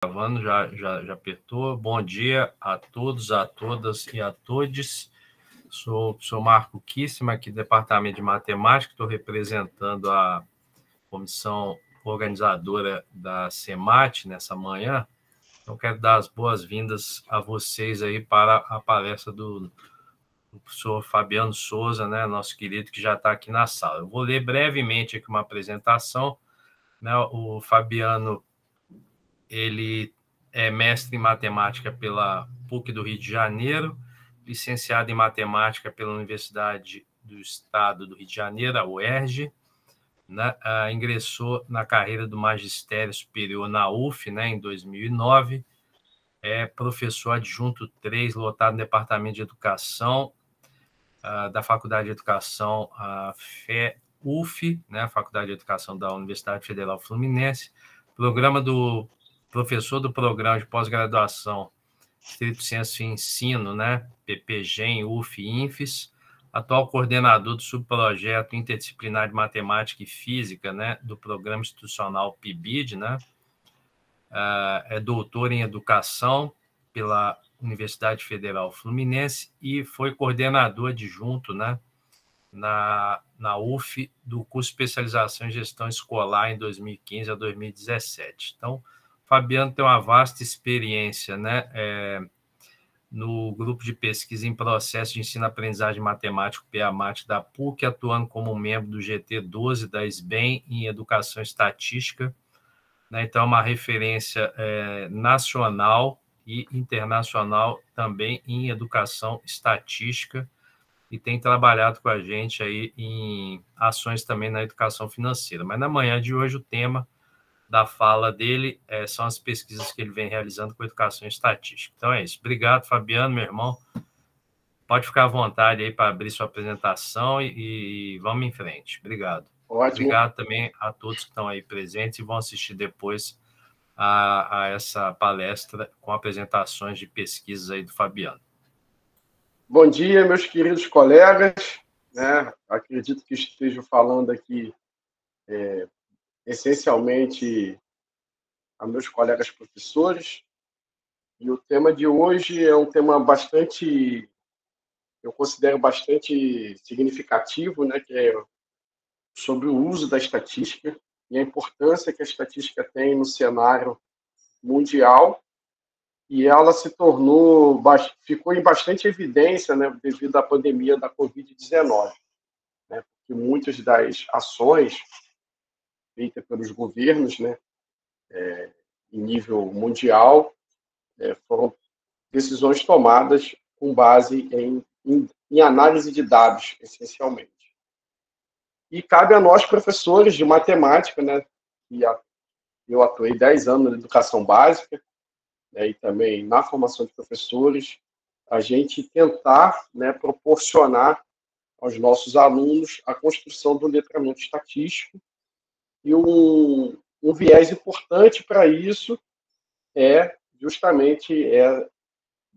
Gravando, já apertou. Bom dia a todos, a todas e a todes. Sou o professor Marco Kissima, aqui do Departamento de Matemática, estou representando a comissão organizadora da CEMAT nessa manhã. Então, quero dar as boas-vindas a vocês aí para a palestra do professor Fabiano Souza, né, nosso querido, que já está aqui na sala. Eu vou ler brevemente aqui uma apresentação, né. O Fabiano, ele é mestre em matemática pela PUC do Rio de Janeiro, licenciado em matemática pela Universidade do Estado do Rio de Janeiro, a UERJ, né? Ingressou na carreira do magistério superior na UF, né, em 2009, é professor adjunto 3, lotado no Departamento de Educação da Faculdade de Educação, a FEUF, né, a Faculdade de Educação da Universidade Federal Fluminense, professor do programa de pós-graduação Estrito Senso e Ensino, né, PPGEM, UF e INFES, atual coordenador do subprojeto interdisciplinar de matemática e física, né, do programa institucional PIBID, né, é doutor em educação pela Universidade Federal Fluminense e foi coordenador adjunto, né, na UF, do curso de especialização em gestão escolar em 2015 a 2017. Então, Fabiano tem uma vasta experiência, né, no grupo de pesquisa em processo de ensino-aprendizagem matemático PEAMAT da PUC, atuando como membro do GT12 da SBEM em educação estatística, né? Então, é uma referência nacional e internacional também em educação estatística, e tem trabalhado com a gente aí em ações também na educação financeira. Mas na manhã de hoje o tema da fala dele são as pesquisas que ele vem realizando com educação estatística. Então é isso. Obrigado, Fabiano, meu irmão. Pode ficar à vontade aí para abrir sua apresentação e vamos em frente. Obrigado. Ótimo. Obrigado também a todos que estão aí presentes e vão assistir depois a essa palestra com apresentações de pesquisas aí do Fabiano. Bom dia, meus queridos colegas, né? Acredito que esteja falando aqui essencialmente a meus colegas professores. E o tema de hoje é um tema eu considero bastante significativo, né? Que é sobre o uso da estatística e a importância que a estatística tem no cenário mundial. E ela ficou em bastante evidência, né, devido à pandemia da Covid-19, né, porque muitas das ações feitas pelos governos, né, em nível mundial, foram decisões tomadas com base em análise de dados, essencialmente. E cabe a nós, professores de matemática, né, e eu atuei 10 anos na educação básica, né, e também na formação de professores, a gente tentar, né, proporcionar aos nossos alunos a construção do letramento estatístico. E um viés importante para isso é justamente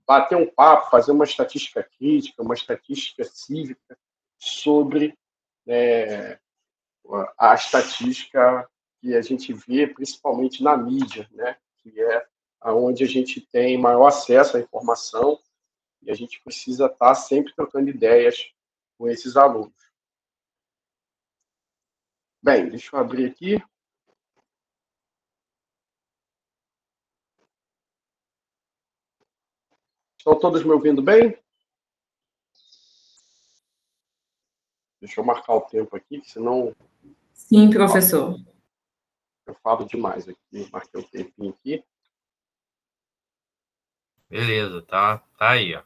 bater um papo, fazer uma estatística crítica, uma estatística cívica sobre a estatística que a gente vê principalmente na mídia, né, que é onde a gente tem maior acesso à informação, e a gente precisa estar sempre trocando ideias com esses alunos. Bem, deixa eu abrir aqui. Estão todos me ouvindo bem? Deixa eu marcar o tempo aqui, senão... Sim, professor. Eu falo demais aqui, marquei o tempinho aqui. Beleza, tá aí, ó.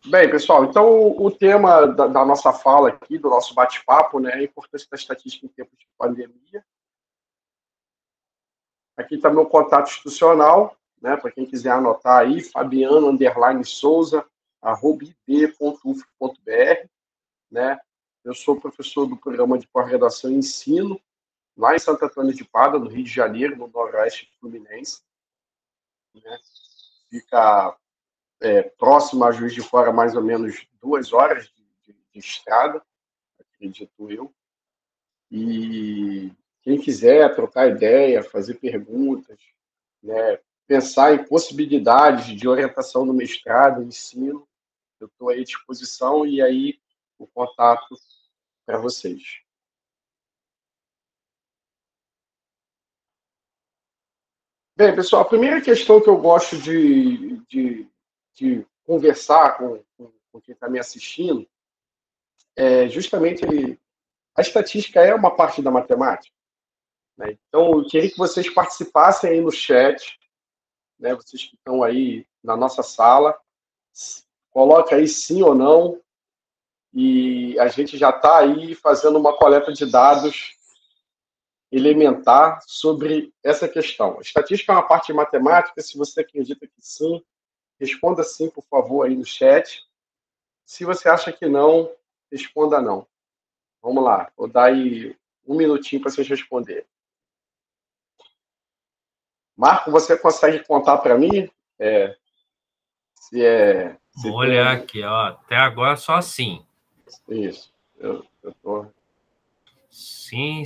Bem, pessoal, então o tema da nossa fala aqui, do nosso bate-papo, né, é a importância da estatística em tempos de pandemia. Aqui está meu contato institucional, né, para quem quiser anotar aí, fabiano_souza@ib.uf.br, né? Eu sou professor do programa de pós-graduação em ensino, lá em Santo Antônio de Pádua, no Rio de Janeiro, no Noroeste Fluminense, né? Fica próximo a Juiz de Fora, mais ou menos 2 horas de estrada, acredito eu. E quem quiser trocar ideia, fazer perguntas, né, pensar em possibilidades de orientação no mestrado, ensino, eu estou aí à disposição e aí o contato para vocês. Bem, pessoal, a primeira questão que eu gosto de conversar com quem está me assistindo é justamente a estatística é uma parte da matemática, né? Então, eu queria que vocês participassem aí no chat, né? Vocês que estão aí na nossa sala, coloca aí sim ou não, e a gente já está aí fazendo uma coleta de dados elementar sobre essa questão. A estatística é uma parte de matemática, se você acredita que sim, responda sim, por favor, aí no chat. Se você acha que não, responda não. Vamos lá, vou dar aí um minutinho para vocês responderem. Marco, você consegue contar para mim Vou olhar aqui, ó. Até agora só sim. Isso. Eu tô... Sim.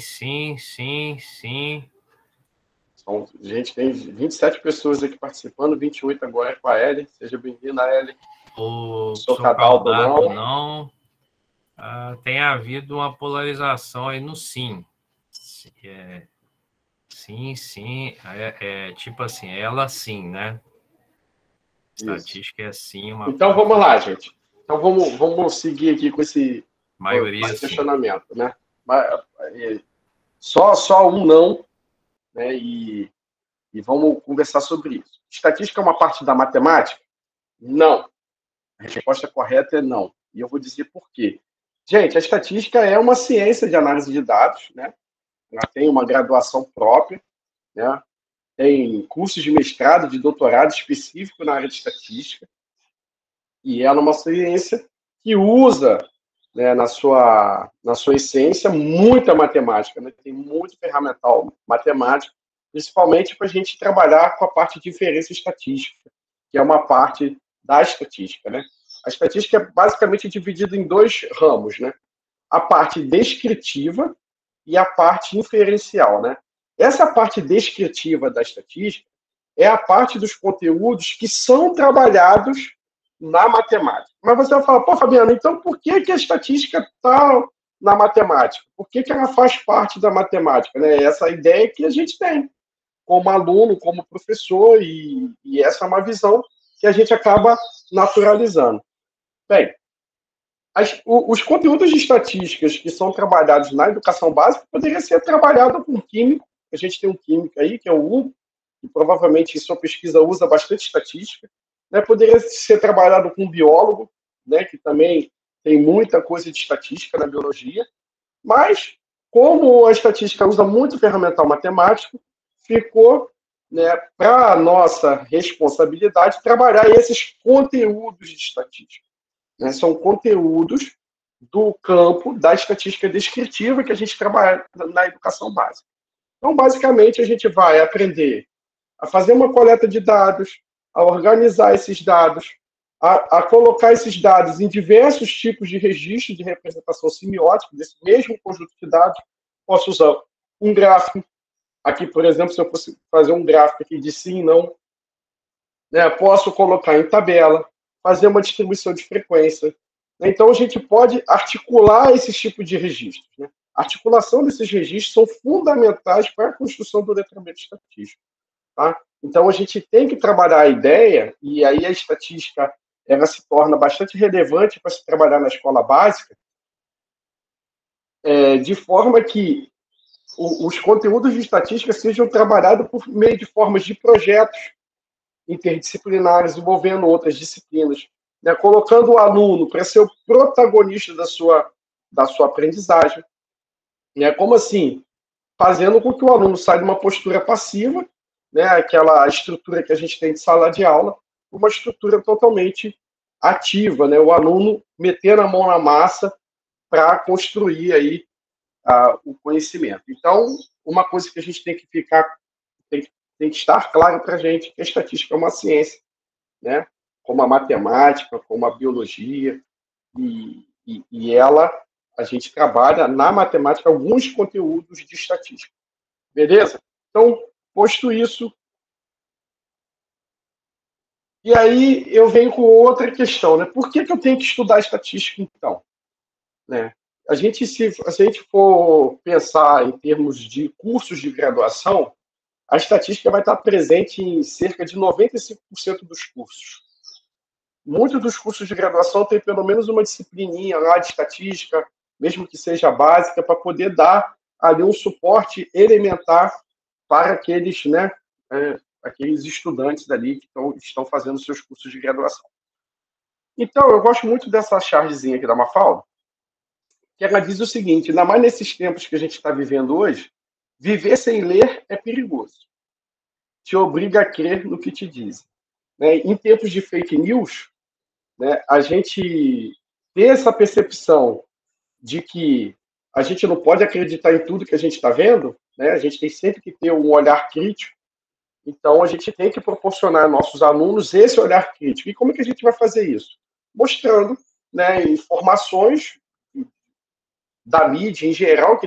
Gente, tem 27 pessoas aqui participando, 28 agora com a Ellen. Seja bem-vinda, Ellen. O Sou Cadaldo, não. Tem havido uma polarização aí no sim. Sim. Tipo assim, ela sim, né? Estatística é sim. Então vamos lá, gente. Então vamos seguir aqui com esse questionamento, sim, né? Só um não, né? E vamos conversar sobre isso. Estatística é uma parte da matemática? Não. A resposta correta é não. E eu vou dizer por quê. Gente, a estatística é uma ciência de análise de dados, né? Ela tem uma graduação própria, né? Tem cursos de mestrado, de doutorado específico na área de estatística. E ela é uma ciência que usa, né, na sua essência, muita matemática, né? Tem muito ferramental matemático, principalmente para a gente trabalhar com a parte de inferência estatística, que é uma parte da estatística, né? A estatística é basicamente dividida em dois ramos, né? A parte descritiva e a parte inferencial, né? Essa parte descritiva da estatística é a parte dos conteúdos que são trabalhados na matemática. Mas você vai falar, pô, Fabiano, então por que a estatística está na matemática? Por que ela faz parte da matemática? Né? Essa ideia que a gente tem como aluno, como professor, e essa é uma visão que a gente acaba naturalizando. Bem, os conteúdos de estatísticas que são trabalhados na educação básica poderiam ser trabalhados com químico. A gente tem um químico aí, que é o Hugo, que provavelmente em sua pesquisa usa bastante estatística. Né? Poderia ser trabalhado com um biólogo, né? Que também tem muita coisa de estatística na biologia. Mas, como a estatística usa muito ferramental matemático, ficou, né, para a nossa responsabilidade trabalhar esses conteúdos de estatística. Né? São conteúdos do campo da estatística descritiva que a gente trabalha na educação básica. Então, basicamente, a gente vai aprender a fazer uma coleta de dados, a organizar esses dados, a colocar esses dados em diversos tipos de registro de representação semiótica desse mesmo conjunto de dados. Posso usar um gráfico. Aqui, por exemplo, se eu fosse fazer um gráfico aqui de sim e não, né, posso colocar em tabela, fazer uma distribuição de frequência. Então, a gente pode articular esses tipos de registros. Né? A articulação desses registros são fundamentais para a construção do letramento estatístico. Tá? Então, a gente tem que trabalhar a ideia, e aí a estatística ela se torna bastante relevante para se trabalhar na escola básica, de forma que os conteúdos de estatística sejam trabalhados por meio de formas de projetos interdisciplinares envolvendo outras disciplinas, né? Colocando o aluno para ser o protagonista da sua aprendizagem. Né? Como assim? Fazendo com que o aluno saia de uma postura passiva, né, aquela estrutura que a gente tem de sala de aula, uma estrutura totalmente ativa, né, o aluno metendo a mão na massa para construir aí o conhecimento. Então, uma coisa que a gente tem que estar claro para a gente que a estatística é uma ciência, né, como a matemática, como a biologia, e ela, a gente trabalha na matemática alguns conteúdos de estatística. Beleza? Então, posto isso, E aí eu venho com outra questão, né? Por que eu tenho que estudar estatística, então? Né? Se a gente for pensar em termos de cursos de graduação, a estatística vai estar presente em cerca de 95% dos cursos. Muitos dos cursos de graduação têm pelo menos uma disciplininha lá de estatística, mesmo que seja básica, para poder dar ali um suporte elementar para aqueles, né, aqueles estudantes dali que estão fazendo seus cursos de graduação. Então, eu gosto muito dessa chargezinha aqui da Mafalda, que ela diz o seguinte: ainda mais nesses tempos que a gente está vivendo hoje, viver sem ler é perigoso. Te obriga a crer no que te dizem. Né? Em tempos de fake news, né, a gente ter essa percepção de que a gente não pode acreditar em tudo que a gente está vendo, né? A gente tem sempre que ter um olhar crítico. Então, a gente tem que proporcionar aos nossos alunos esse olhar crítico. E como é que a gente vai fazer isso? Mostrando, né, informações da mídia em geral,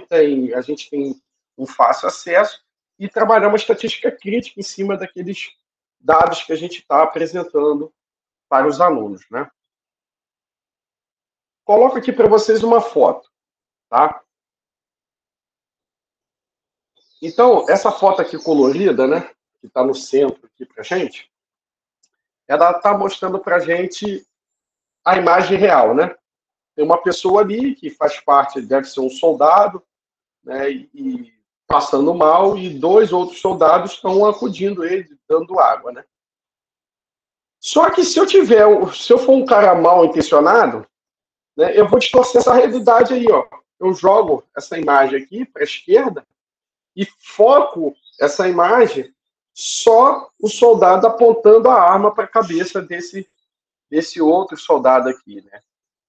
a gente tem um fácil acesso, e trabalhar uma estatística crítica em cima daqueles dados que a gente está apresentando para os alunos, né? Coloco aqui para vocês uma foto, tá? Então, essa foto aqui colorida, né, que está no centro aqui para a gente, ela está mostrando para a gente a imagem real, né? Tem uma pessoa ali que faz parte, deve ser um soldado, né, e passando mal, e 2 outros soldados estão acudindo ele, dando água, né? Só que se eu for um cara mal intencionado, né, eu vou distorcer essa realidade aí, ó. Eu jogo essa imagem aqui para a esquerda e foco essa imagem só o soldado apontando a arma para a cabeça desse outro soldado aqui, né?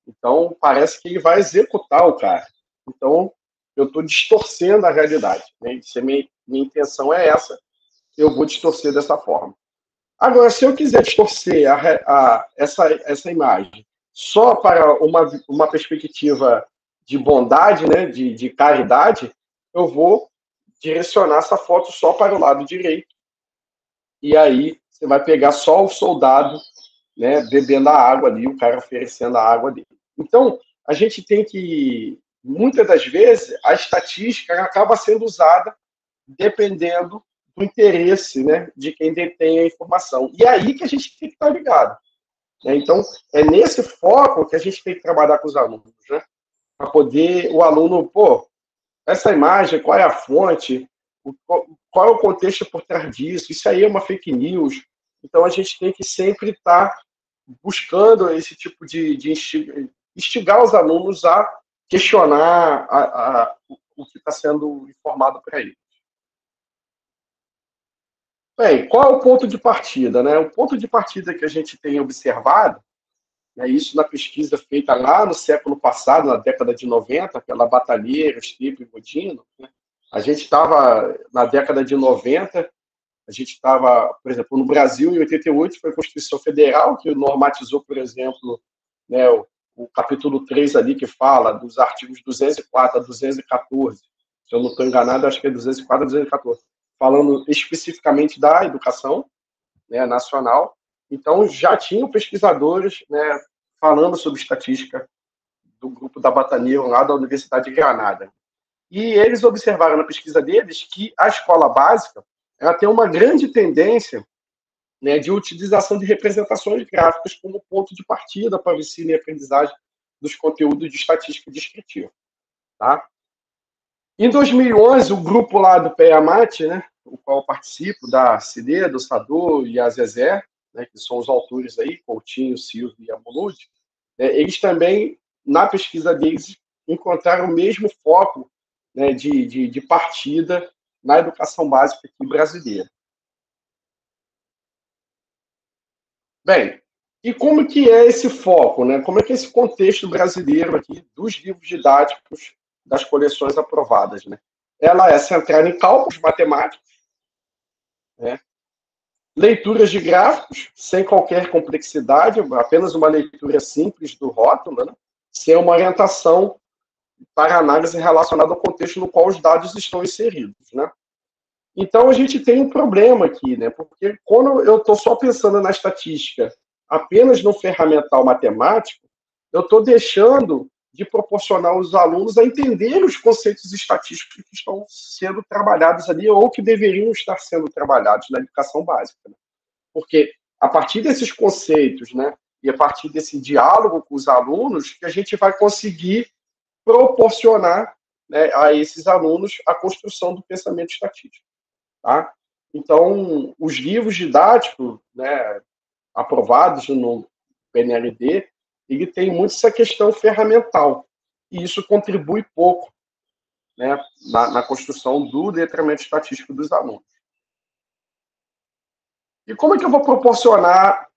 Então, parece que ele vai executar o cara. Então, eu estou distorcendo a realidade, né? Se a minha intenção é essa, eu vou distorcer dessa forma. Agora, se eu quiser distorcer essa imagem só para uma perspectiva de bondade, né, de caridade, eu vou direcionar essa foto só para o lado direito. E aí você vai pegar só o soldado, né, bebendo a água ali, o cara oferecendo a água dele. Então, a gente tem que, muitas das vezes, a estatística acaba sendo usada dependendo do interesse, né, de quem detém a informação. E é aí que a gente tem que estar ligado. Né? Então, é nesse foco que a gente tem que trabalhar com os alunos, né? Para poder o aluno, essa imagem, qual é a fonte, qual é o contexto por trás disso, isso aí é uma fake news. Então, a gente tem que sempre estar buscando esse tipo de instigar os alunos a questionar o que está sendo informado para eles. Bem, qual é o ponto de partida? Né? O ponto de partida que a gente tem observado, né, isso na pesquisa feita lá no século passado, na década de 90, pela Batalheira, Stipe e Godino, né? A gente estava, na década de 90, a gente estava, por exemplo, no Brasil, em 88, foi a Constituição Federal, que normatizou, por exemplo, né, o capítulo 3 ali, que fala dos artigos 204 a 214. Se eu não estou enganado, acho que é 204 a 214. Falando especificamente da educação, né, nacional. Então, já tinham pesquisadores, né, falando sobre estatística do grupo da Batanil, lá da Universidade de Granada. E eles observaram na pesquisa deles que a escola básica ela tem uma grande tendência, né, de utilização de representações gráficas como ponto de partida para o ensino e aprendizagem dos conteúdos de estatística descritiva. Tá? Em 2011, o grupo lá do PEAMAT, né, o qual eu participo, da CD, do Sador e a Zezé, né, que são os autores aí, Coutinho, Silvio e Amolud, eles também, na pesquisa deles, encontraram o mesmo foco, né, de partida na educação básica aqui brasileira. Bem, e como que é esse foco, né? Como é que é esse contexto brasileiro aqui dos livros didáticos das coleções aprovadas, né? Ela é centrada em cálculos matemáticos, né? Leituras de gráficos, sem qualquer complexidade, apenas uma leitura simples do rótulo, né? Sem uma orientação para análise relacionada ao contexto no qual os dados estão inseridos, né? Então, a gente tem um problema aqui, né? Porque quando eu estou só pensando na estatística apenas no ferramental matemático, eu estou deixando de proporcionar aos alunos a entender os conceitos estatísticos que estão sendo trabalhados ali ou que deveriam estar sendo trabalhados na educação básica. Né? Porque a partir desses conceitos, né, e a partir desse diálogo com os alunos, que a gente vai conseguir proporcionar, né, a esses alunos a construção do pensamento estatístico. Tá? Então, os livros didáticos, né, aprovados no PNLD, ele tem muito essa questão ferramental, e isso contribui pouco, né, na construção do letramento estatístico dos alunos. E como é que eu vou proporcionar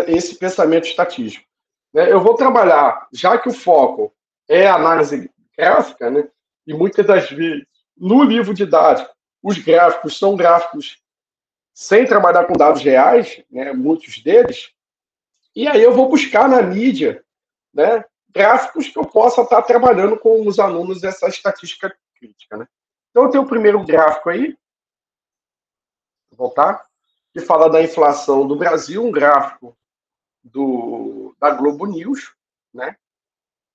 esse pensamento estatístico? Eu vou trabalhar, já que o foco é a análise gráfica, né, e muitas das vezes, no livro didático, os gráficos são gráficos sem trabalhar com dados reais, né, muitos deles, e aí eu vou buscar na mídia, né, gráficos que eu possa estar trabalhando com os alunos dessa estatística crítica. Né? Então, eu tenho o primeiro gráfico aí, vou voltar, que fala da inflação do Brasil, um gráfico da Globo News. Né?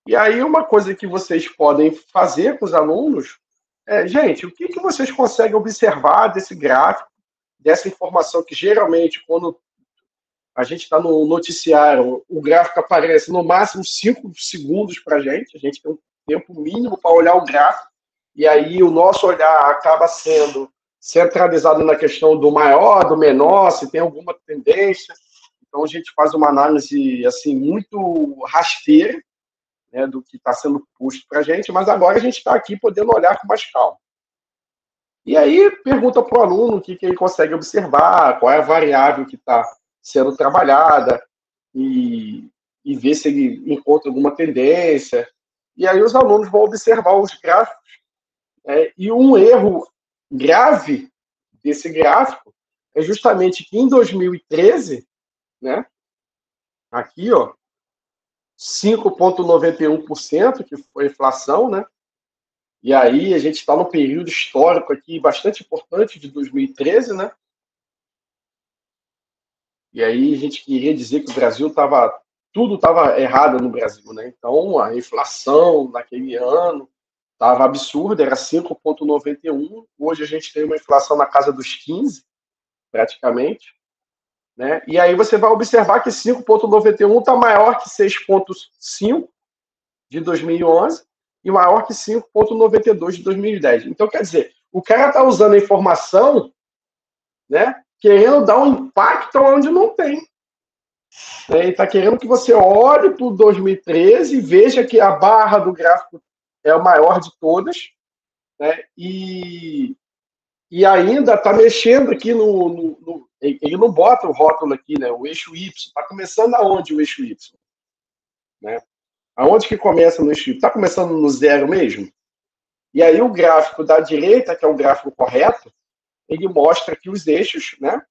E aí, uma coisa que vocês podem fazer com os alunos é, gente, o que vocês conseguem observar desse gráfico, dessa informação que geralmente, quando a gente está no noticiário, o gráfico aparece no máximo 5 segundos para a gente tem um tempo mínimo para olhar o gráfico, e aí o nosso olhar acaba sendo centralizado na questão do maior, do menor, se tem alguma tendência. Então, a gente faz uma análise assim muito rasteira, né, do que está sendo posto para a gente, mas agora a gente está aqui podendo olhar com mais calma. E aí, pergunta para o aluno o que ele consegue observar, qual é a variável que está sendo trabalhada e ver se ele encontra alguma tendência. E aí os alunos vão observar os gráficos. E um erro grave desse gráfico é justamente que em 2013, né, aqui, ó, 5,91%, que foi a inflação, né? E aí a gente está no período histórico aqui bastante importante de 2013, né? E aí a gente queria dizer que o Brasil tudo estava errado no Brasil, né? Então a inflação naquele ano estava absurda, era 5,91. Hoje a gente tem uma inflação na casa dos 15, praticamente. Né? E aí você vai observar que 5,91 está maior que 6,5 de 2011 e maior que 5,92 de 2010. Então, quer dizer, o cara está usando a informação, né, querendo dar um impacto onde não tem. Ele está querendo que você olhe para o 2013 e veja que a barra do gráfico é a maior de todas, né, e ainda está mexendo aqui ele não bota o rótulo aqui, né, o eixo Y. Está começando aonde o eixo Y? Né? Aonde que começa no eixo Y? Está começando no zero mesmo? E aí o gráfico da direita, que é o gráfico correto, ele mostra aqui os eixos, né?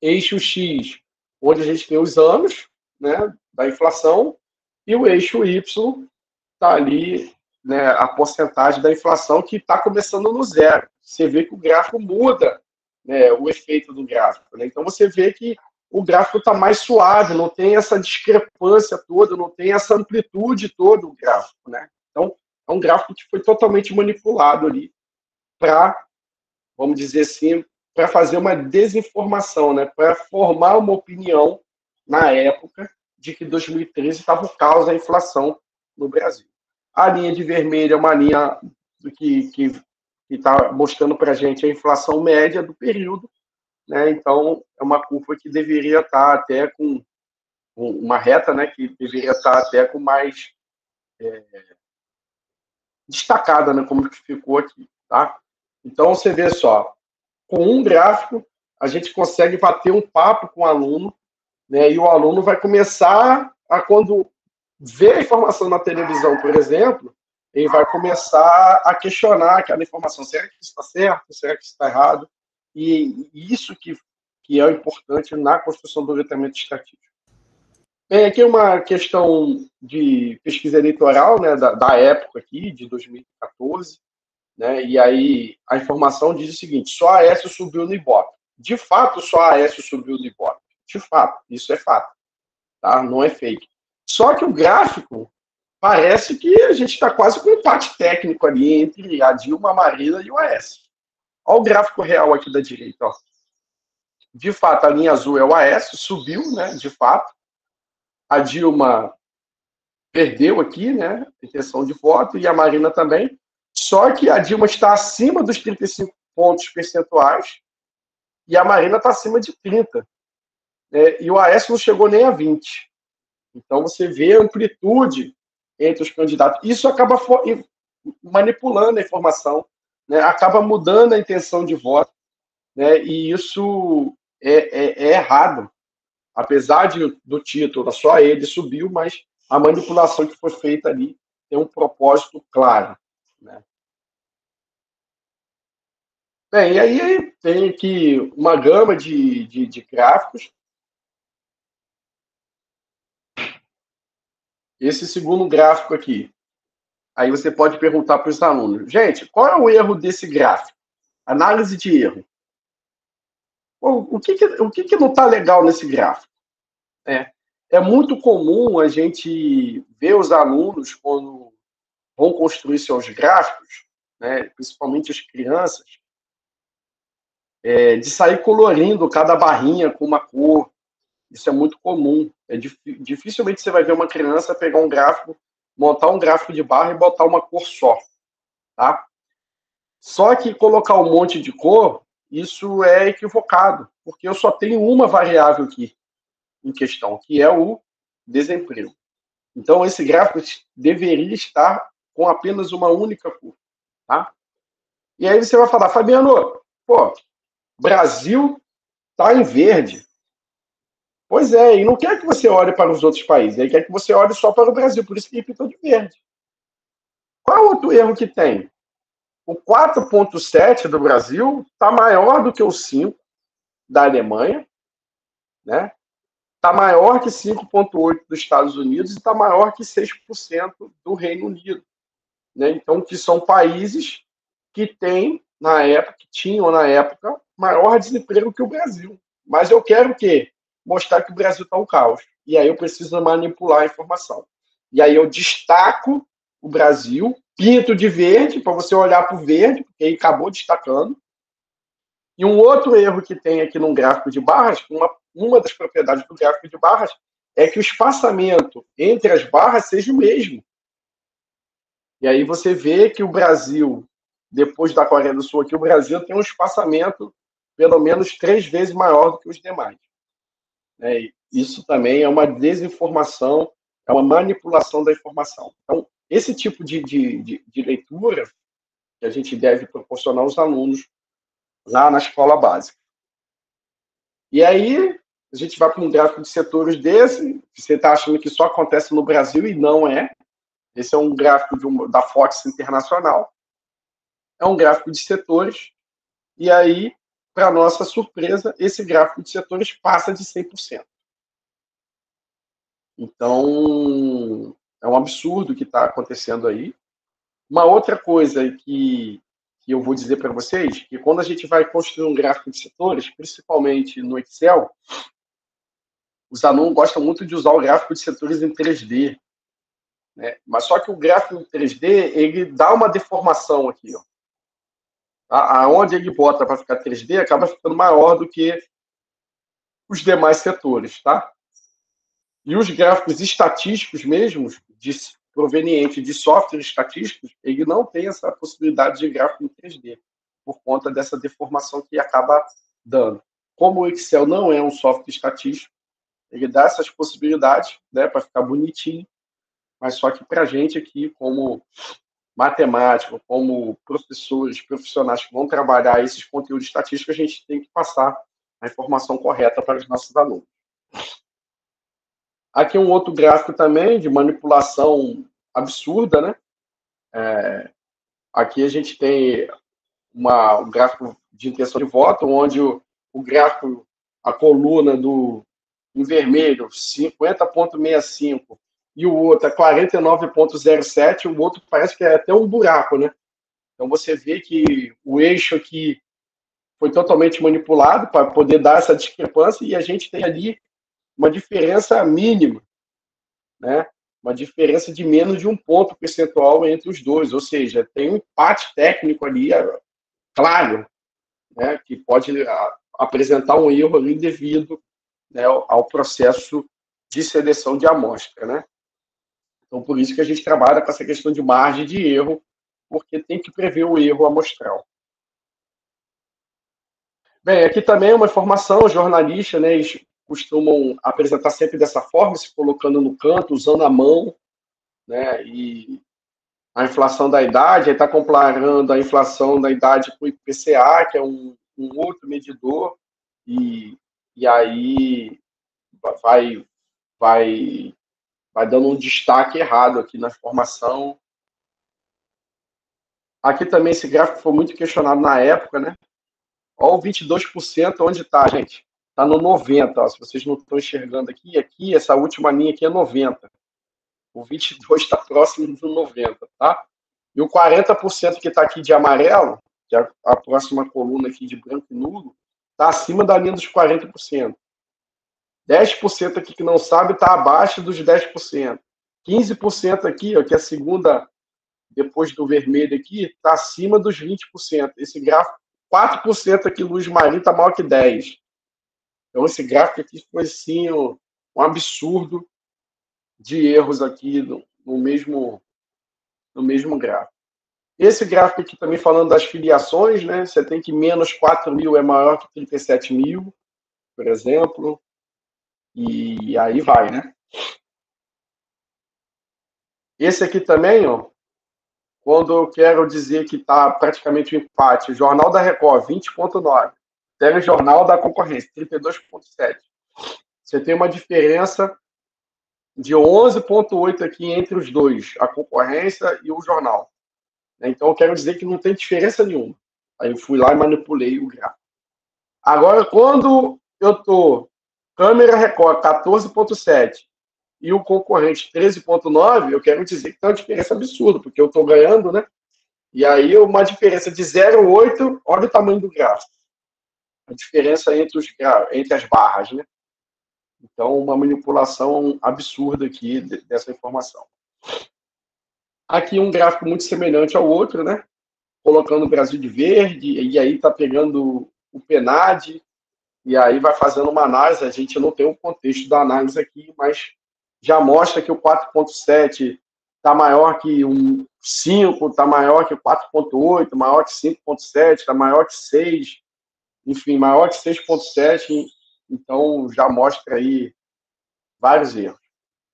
Eixo X, onde a gente tem os anos, né, da inflação, e o eixo Y está ali, né, a porcentagem da inflação que está começando no zero. Você vê que o gráfico muda, né, o efeito do gráfico. Né? Então você vê que o gráfico está mais suave, não tem essa discrepância toda, não tem essa amplitude toda do gráfico. Né? Então, é um gráfico que foi totalmente manipulado ali para, vamos dizer assim, para fazer uma desinformação, né? Para formar uma opinião na época de que 2013 estava o caos da inflação no Brasil. A linha de vermelho é uma linha que está mostrando para a gente a inflação média do período, né? Então, é uma curva que deveria estar até com uma reta, né? Que deveria estar até com mais destacada, né? Como que ficou aqui, tá? Então, você vê só, com um gráfico, a gente consegue bater um papo com o aluno, né? E o aluno vai começar a, quando vê a informação na televisão, por exemplo, ele vai começar a questionar aquela informação. Será que isso está certo? Será que isso está errado? E isso que é o importante na construção do letramento estatístico. Tem aqui uma questão de pesquisa eleitoral, né, da época aqui, de 2014. né? E aí a informação diz o seguinte: só a Aécio subiu no Ibope. De fato, só a Aécio subiu no Ibope. De fato, isso é fato, tá? Não é fake. Só que o gráfico parece que a gente está quase com um empate técnico ali entre a Dilma, a Marina e o Aécio. Olha o gráfico real aqui da direita, ó. De fato, a linha azul é o Aécio, subiu, né? De fato. A Dilma perdeu aqui, né? Intenção de voto, e a Marina também. Só que a Dilma está acima dos 35 pontos percentuais e a Marina está acima de 30. E o Aécio não chegou nem a 20. Então você vê a amplitude entre os candidatos. Isso acaba manipulando a informação, né? Acaba mudando a intenção de voto, né? E isso é errado. Apesar do título, só ele subiu, mas a manipulação que foi feita ali tem um propósito claro, né? Bem, e aí tem aqui uma gama de gráficos. Esse segundo gráfico aqui. Aí você pode perguntar para os alunos: gente, qual é o erro desse gráfico? Análise de erro. O que não está legal nesse gráfico? É muito comum a gente ver os alunos, quando vão construir seus gráficos, né, principalmente as crianças, de sair colorindo cada barrinha com uma cor. Isso é muito comum. Dificilmente você vai ver uma criança pegar um gráfico, montar um gráfico de barra e botar uma cor só. Tá? Só que colocar um monte de cor, isso é equivocado, porque eu só tenho uma variável aqui em questão, que é o desemprego. Então, esse gráfico deveria estar com apenas uma única cor. Tá? E aí você vai falar: Fabiano, pô, Brasil está em verde. Pois é, e não quer que você olhe para os outros países, ele quer que você olhe só para o Brasil, por isso que ele pintou de verde. Qual é o outro erro que tem? O 4,7 do Brasil está maior do que o 5 da Alemanha, né? Está maior que 5,8 dos Estados Unidos e está maior que 6% do Reino Unido, né? Então, que são países que têm, que tinham na época, maior desemprego que o Brasil. Mas eu quero o quê? Mostrar que o Brasil está um caos. E aí eu preciso manipular a informação. E aí eu destaco o Brasil, pinto de verde, para você olhar para o verde, porque ele acabou destacando. E um outro erro que tem aqui no gráfico de barras, uma das propriedades do gráfico de barras, é que o espaçamento entre as barras seja o mesmo. E aí você vê que o Brasil, depois da Coreia do Sul aqui, o Brasil tem um espaçamento pelo menos 3 vezes maior do que os demais. Isso também é uma desinformação, é uma manipulação da informação. Então, esse tipo de leitura que a gente deve proporcionar aos alunos lá na escola básica. E aí, a gente vai para um gráfico de setores desse, você está achando que só acontece no Brasil, e não é. Esse é um gráfico da Fox Internacional. É um gráfico de setores, e aí, para nossa surpresa, esse gráfico de setores passa de 100%. Então, é um absurdo o que está acontecendo aí. Uma outra coisa que eu vou dizer para vocês, que quando a gente vai construir um gráfico de setores, principalmente no Excel, os alunos gostam muito de usar o gráfico de setores em 3D. Né? Mas só que o gráfico em 3D, ele dá uma deformação aqui. Ó. Aonde ele bota para ficar 3D, acaba ficando maior do que os demais setores. Tá? E os gráficos estatísticos mesmos, provenientes de softwares estatísticos, ele não tem essa possibilidade de gráfico em 3D, por conta dessa deformação que acaba dando. Como o Excel não é um software estatístico, ele dá essas possibilidades, né, para ficar bonitinho, mas só que para a gente aqui, como matemático, como professores, profissionais que vão trabalhar esses conteúdos estatísticos, a gente tem que passar a informação correta para os nossos alunos. Aqui um outro gráfico também de manipulação absurda, né? Aqui a gente tem um gráfico de intenção de voto, onde o gráfico, a coluna em vermelho, 50,65, e o outro é 49,07, o outro parece que é até um buraco, né? Então, você vê que o eixo aqui foi totalmente manipulado para poder dar essa discrepância e a gente tem ali uma diferença mínima, né? Uma diferença de menos de 1 ponto percentual entre os dois, ou seja, tem um empate técnico ali, claro, né? Que pode apresentar um erro ali devido, né, ao processo de seleção de amostra, né? Então, por isso que a gente trabalha com essa questão de margem de erro, porque tem que prever o erro amostral. Bem, aqui também é uma informação, os jornalistas, né, eles costumam apresentar sempre dessa forma, se colocando no canto, usando a mão, né, e a inflação da idade, aí está comparando a inflação da idade com o IPCA, que é um outro medidor, e aí vai dando um destaque errado aqui na informação. Aqui também esse gráfico foi muito questionado na época, né? Olha o 22%, onde está, gente? Está no 90%, ó, se vocês não estão enxergando aqui, essa última linha aqui é 90%. O 22% está próximo do 90%, tá? E o 40% que está aqui de amarelo, que é a próxima coluna aqui de branco e nulo, está acima da linha dos 40%. 10% aqui que não sabe está abaixo dos 10%. 15% aqui, ó, que é a segunda, depois do vermelho aqui, está acima dos 20%. Esse gráfico, 4% aqui, luz marinho, está maior que 10%. Então, esse gráfico aqui foi, sim, um absurdo de erros aqui no mesmo gráfico. Esse gráfico aqui também falando das filiações, né? Você tem que menos 4 mil é maior que 37 mil, por exemplo. E aí vai, né? Esse aqui também, ó, quando eu quero dizer que está praticamente um empate, o Jornal da Record, 20,9. Telejornal da Concorrência, 32,7. Você tem uma diferença de 11,8 aqui entre os dois, a concorrência e o jornal. Então, eu quero dizer que não tem diferença nenhuma. Aí eu fui lá e manipulei o gráfico. Agora, quando eu estou câmera Record 14,7 e o concorrente 13,9, eu quero dizer que tem uma diferença absurda, porque eu estou ganhando, né? E aí, uma diferença de 0,8, olha o tamanho do gráfico. A diferença entre as barras, né? Então, uma manipulação absurda aqui dessa informação. Aqui um gráfico muito semelhante ao outro, né? Colocando o Brasil de verde, e aí está pegando o PNAD, e aí vai fazendo uma análise. A gente não tem o contexto da análise aqui, mas já mostra que o 4,7 está maior que um 5, está maior que o 4,8, maior que 5,7, está maior que 6, enfim, maior que 6,7, então já mostra aí vários erros.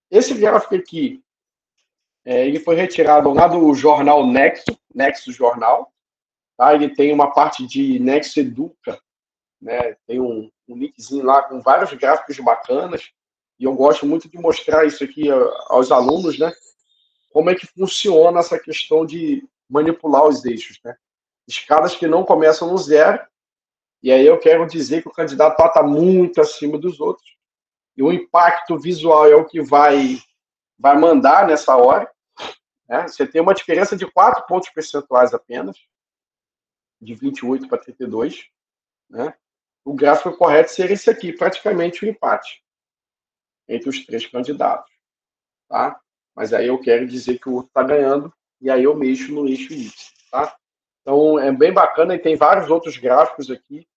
Esse gráfico aqui, ele foi retirado lá do jornal Nexo Jornal, tá? Ele tem uma parte de Nexo Educa, né? Tem um linkzinho lá com vários gráficos bacanas, e eu gosto muito de mostrar isso aqui aos alunos, né? Como é que funciona essa questão de manipular os eixos, né? Escadas que não começam no zero, e aí eu quero dizer que o candidato está muito acima dos outros, e o impacto visual é o que vai mandar nessa hora, né? Você tem uma diferença de 4 pontos percentuais apenas, de 28 para 32, né? O gráfico correto seria esse aqui, praticamente um empate entre os três candidatos, tá? Mas aí eu quero dizer que o outro está ganhando, e aí eu mexo no eixo Y, tá? Então, é bem bacana, e tem vários outros gráficos aqui,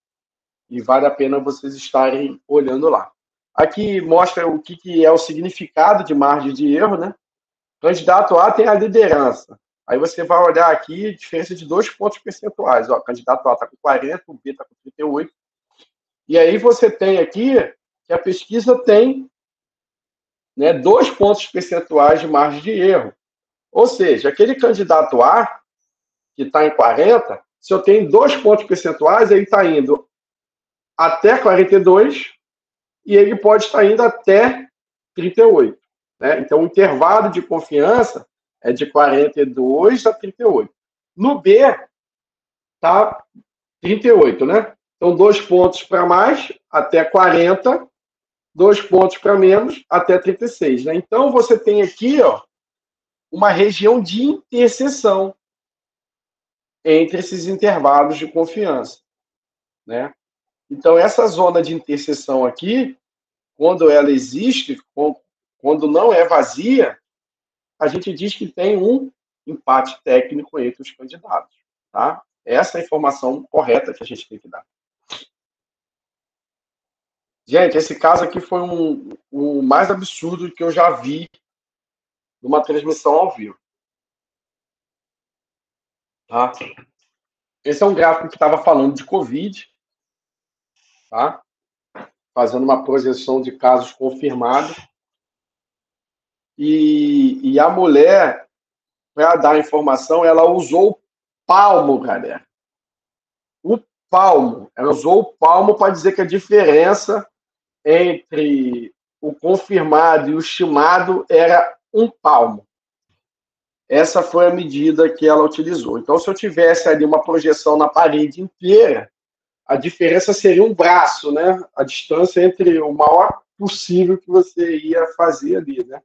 e vale a pena vocês estarem olhando lá. Aqui mostra o que é o significado de margem de erro, né? Candidato A tem a liderança. Aí você vai olhar aqui, diferença de 2 pontos percentuais. Ó, candidato A está com 40, o B está com 38. E aí você tem aqui que a pesquisa tem, né, 2 pontos percentuais de margem de erro. Ou seja, aquele candidato A, que está em 40, se eu tenho 2 pontos percentuais, ele está indo até 42 e ele pode estar indo até 38. Né? Então, o intervalo de confiança é de 42 a 38. No B, está 38, né? Então, 2 pontos para mais, até 40, 2 pontos para menos, até 36. Né? Então, você tem aqui, ó, uma região de interseção. entre esses intervalos de confiança, né? Então, essa zona de interseção aqui, quando ela existe, quando não é vazia, a gente diz que tem um empate técnico entre os candidatos, tá? Essa é a informação correta que a gente tem que dar. Gente, esse caso aqui foi o mais absurdo que eu já vi numa transmissão ao vivo. Tá? Esse é um gráfico que estava falando de Covid, tá? Fazendo uma projeção de casos confirmados. E a mulher, para dar a informação, ela usou o palmo, galera. O palmo. Ela usou o palmo para dizer que a diferença entre o confirmado e o estimado era um palmo. Essa foi a medida que ela utilizou. Então, se eu tivesse ali uma projeção na parede inteira, a diferença seria um braço, né? A distância entre o maior possível que você ia fazer ali, né?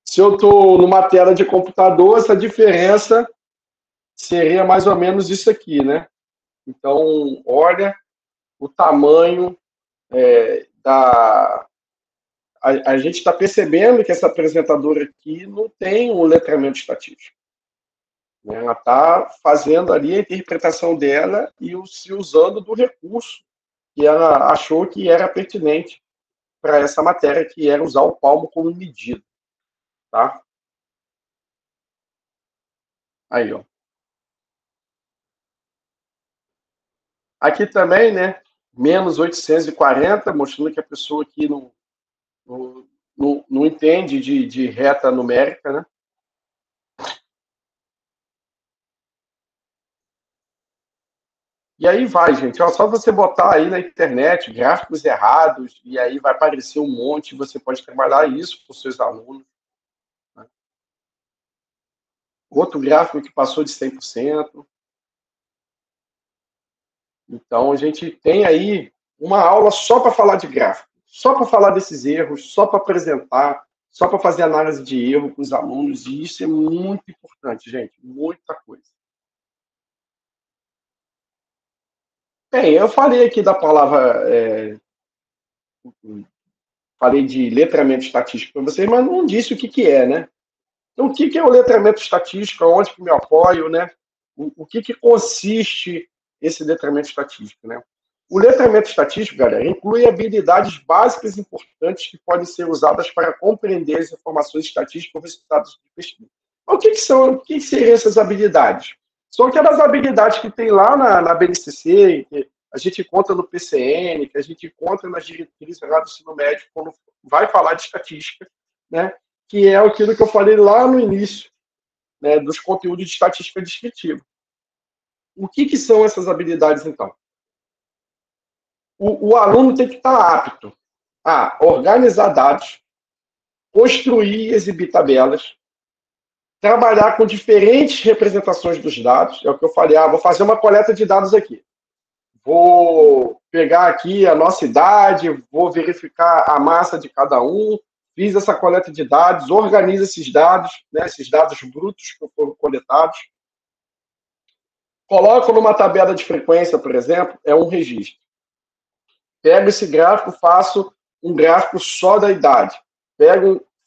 Se eu estou numa tela de computador, essa diferença seria mais ou menos isso aqui, né? Então, olha o tamanho da... A gente está percebendo que essa apresentadora aqui não tem um letramento estatístico. Ela está fazendo ali a interpretação dela e se usando do recurso que ela achou que era pertinente para essa matéria, que era usar o palmo como medida. Tá? Aí, ó. Aqui também, né? Menos 840, mostrando que a pessoa aqui não entende de reta numérica, né? E aí vai, gente. Ó, só você botar aí na internet gráficos errados, e aí vai aparecer um monte, você pode trabalhar isso com seus alunos. Né? Outro gráfico que passou de 100%. Então, a gente tem aí uma aula só para falar de gráfico, só para falar desses erros, só para apresentar, só para fazer análise de erro com os alunos, e isso é muito importante, gente, muita coisa. Bem, eu falei aqui da palavra, falei de letramento estatístico para vocês, mas não disse o que é, né? Então, o que é o letramento estatístico, onde que me apoio, né? O que consiste esse letramento estatístico, né? O letramento estatístico, galera, inclui habilidades básicas importantes que podem ser usadas para compreender as informações estatísticas ou resultados de pesquisa. O que seriam essas habilidades? São aquelas habilidades que tem lá na BNCC, que a gente encontra no PCN, que a gente encontra nas diretrizes lá do ensino médio, quando vai falar de estatística, né? Que é aquilo que eu falei lá no início, né, dos conteúdos de estatística descritiva. O que são essas habilidades, então? O aluno tem que estar apto a organizar dados, construir e exibir tabelas, trabalhar com diferentes representações dos dados. É o que eu falei, vou fazer uma coleta de dados aqui. Vou pegar aqui a nossa idade, vou verificar a massa de cada um, fiz essa coleta de dados, organizo esses dados, né, esses dados brutos que foram coletados, coloco numa tabela de frequência, por exemplo, é um registro. Pego esse gráfico, faço um gráfico só da idade.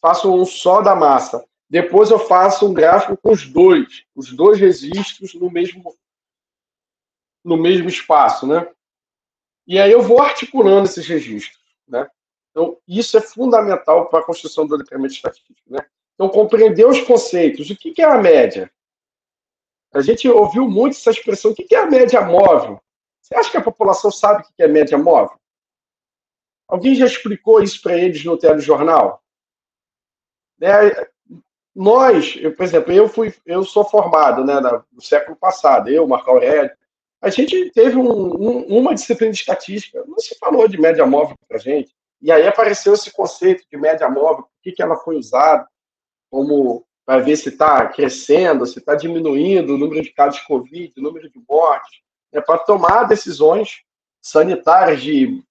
Faço um só da massa. Depois eu faço um gráfico com os dois registros no mesmo espaço, né? E aí eu vou articulando esses registros, né? Então, isso é fundamental para a construção do letramento estatístico, né? Então, compreender os conceitos. O que é a média? A gente ouviu muito essa expressão. O que é a média móvel? Você acha que a população sabe o que é média móvel? Alguém já explicou isso para eles no telejornal? Por exemplo, eu sou formado, né, no século passado, Marco Aurélio. A gente teve uma disciplina de estatística, não se falou de média móvel para a gente. E aí apareceu esse conceito de média móvel, por que ela foi usada, como para ver se está crescendo, se está diminuindo o número de casos de Covid, o número de mortes, para tomar decisões sanitárias de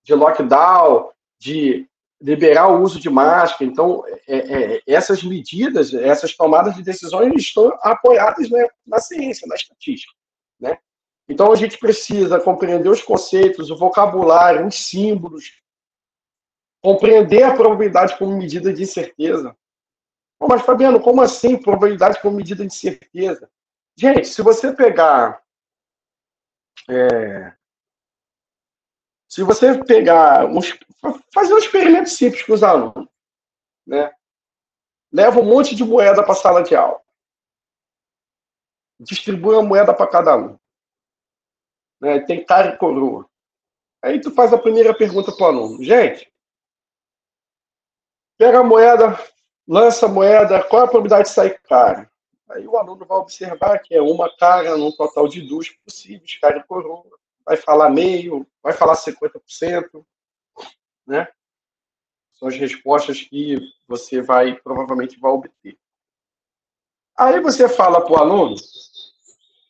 lockdown, de liberar o uso de máscara. Então, essas medidas, essas tomadas de decisões estão apoiadas, né, na ciência, na estatística, né? Então, a gente precisa compreender os conceitos, o vocabulário, os símbolos, compreender a probabilidade como medida de incerteza. Pô, mas, Fabiano, como assim probabilidade como medida de certeza? Gente, se você pegar... fazer um experimento simples com os alunos, né? Leva um monte de moeda para a sala de aula. Distribui a moeda para cada um. Né? Tem cara e coroa. Aí tu faz a primeira pergunta para o aluno. Gente, pega a moeda, lança a moeda, qual é a probabilidade de sair cara? Aí o aluno vai observar que é uma cara num total de duas possíveis, cara e coroa. Vai falar meio, vai falar 50%, né? São as respostas que você provavelmente vai obter. Aí você fala para o aluno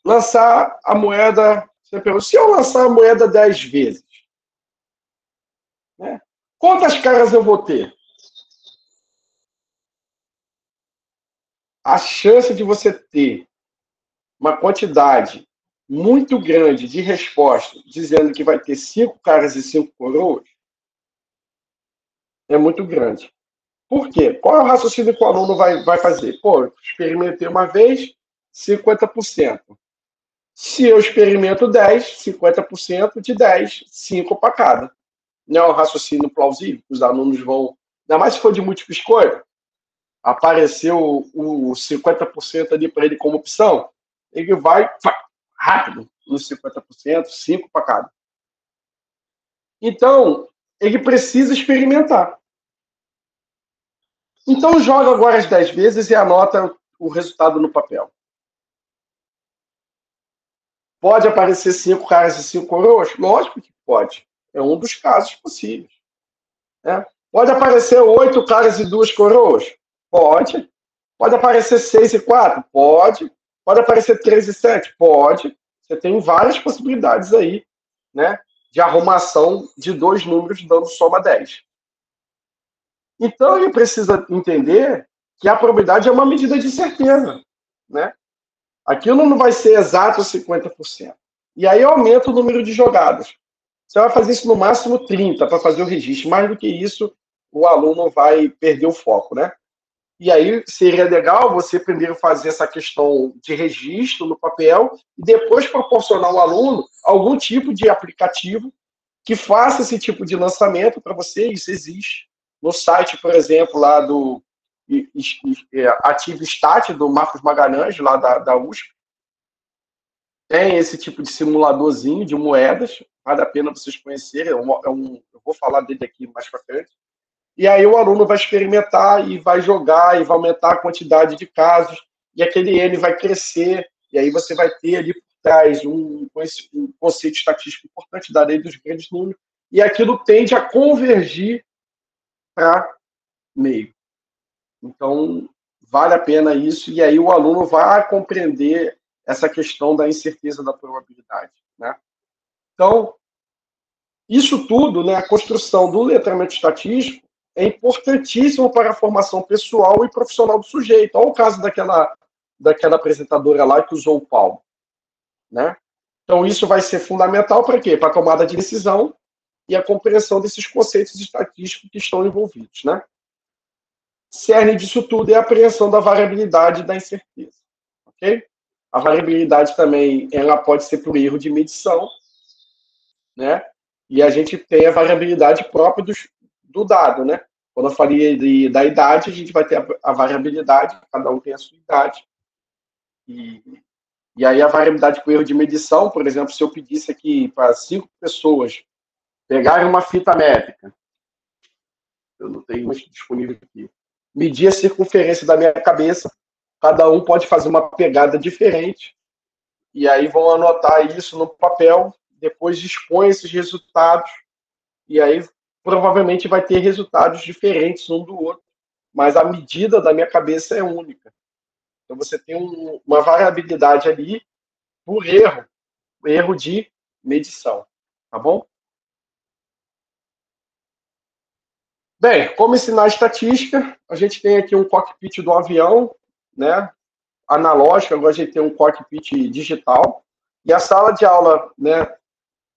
lançar a moeda. Você pergunta, se eu lançar a moeda 10 vezes, né, quantas caras eu vou ter? A chance de você ter uma quantidade muito grande de respostas dizendo que vai ter 5 caras e 5 coroas é muito grande. Por quê? Qual é o raciocínio que o aluno vai fazer? Pô, experimentei uma vez, 50%. Se eu experimento 10, 50% de 10, 5 para cada. Não é um raciocínio plausível que os alunos vão... Ainda mais se for de múltipla escolha, apareceu o 50% ali para ele como opção, ele vai rápido nos 50%, 5 para cada. Então, ele precisa experimentar. Então, joga agora as 10 vezes e anota o resultado no papel. Pode aparecer 5 caras e 5 coroas? Lógico que pode. É um dos casos possíveis. Né? Pode aparecer 8 caras e 2 coroas? Pode. Pode aparecer 6 e 4? Pode. Pode aparecer 3 e 7? Pode. Você tem várias possibilidades aí, né, de arrumação de dois números dando soma 10. Então, ele precisa entender que a probabilidade é uma medida de certeza, né? Aquilo não vai ser exato 50%. E aí aumenta o número de jogadas. Você vai fazer isso no máximo 30 para fazer o registro. Mais do que isso, o aluno vai perder o foco, né? E aí seria legal você primeiro fazer essa questão de registro no papel e depois proporcionar ao aluno algum tipo de aplicativo que faça esse tipo de lançamento para você. Isso existe. No site, por exemplo, lá do AtiveStat, do Marcos Magalhães, lá da USP, tem esse tipo de simuladorzinho de moedas. Vale a pena vocês conhecerem. Eu vou falar dele aqui mais para frente. E aí o aluno vai experimentar e vai jogar e vai aumentar a quantidade de casos e aquele N vai crescer e aí você vai ter ali por trás um conceito estatístico importante da lei dos grandes números e aquilo tende a convergir para meio. Então, vale a pena isso e aí o aluno vai compreender essa questão da incerteza da probabilidade, né? Então, isso tudo, né, a construção do letramento estatístico é importantíssimo para a formação pessoal e profissional do sujeito. Olha o caso daquela apresentadora lá que usou o palmo, né? Então, isso vai ser fundamental para quê? Para a tomada de decisão e a compreensão desses conceitos estatísticos que estão envolvidos, né? Cerne disso tudo é a apreensão da variabilidade e da incerteza, ok? A variabilidade também, ela pode ser por erro de medição, né? E a gente tem a variabilidade própria do dado, né? Quando eu falei da idade, a gente vai ter a variabilidade, cada um tem a sua idade. E aí a variabilidade com erro de medição, por exemplo, se eu pedisse aqui para 5 pessoas pegarem uma fita métrica, eu não tenho mais disponível aqui, medir a circunferência da minha cabeça, cada um pode fazer uma pegada diferente, e aí vão anotar isso no papel, depois expõe esses resultados, e aí provavelmente vai ter resultados diferentes um do outro, mas a medida da minha cabeça é única. Então você tem uma variabilidade ali por erro de medição, tá bom? Bem, como ensinar estatística, a gente tem aqui um cockpit do avião, né, analógico, agora a gente tem um cockpit digital, e a sala de aula, né,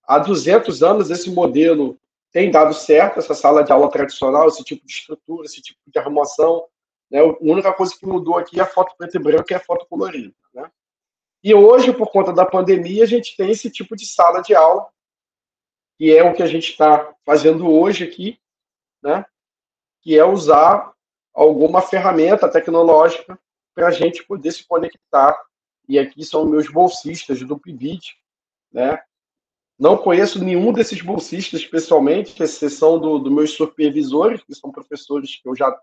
há 200 anos esse modelo tem dado certo, essa sala de aula tradicional, esse tipo de estrutura, esse tipo de arrumação, né, a única coisa que mudou aqui é a foto preta e branca e a foto colorida, né. E hoje, por conta da pandemia, a gente tem esse tipo de sala de aula, que é o que a gente está fazendo hoje aqui, né, que é usar alguma ferramenta tecnológica para a gente poder se conectar. E aqui são meus bolsistas do PIBID, né? Não conheço nenhum desses bolsistas pessoalmente, à exceção dos meus supervisores, que são professores que eu já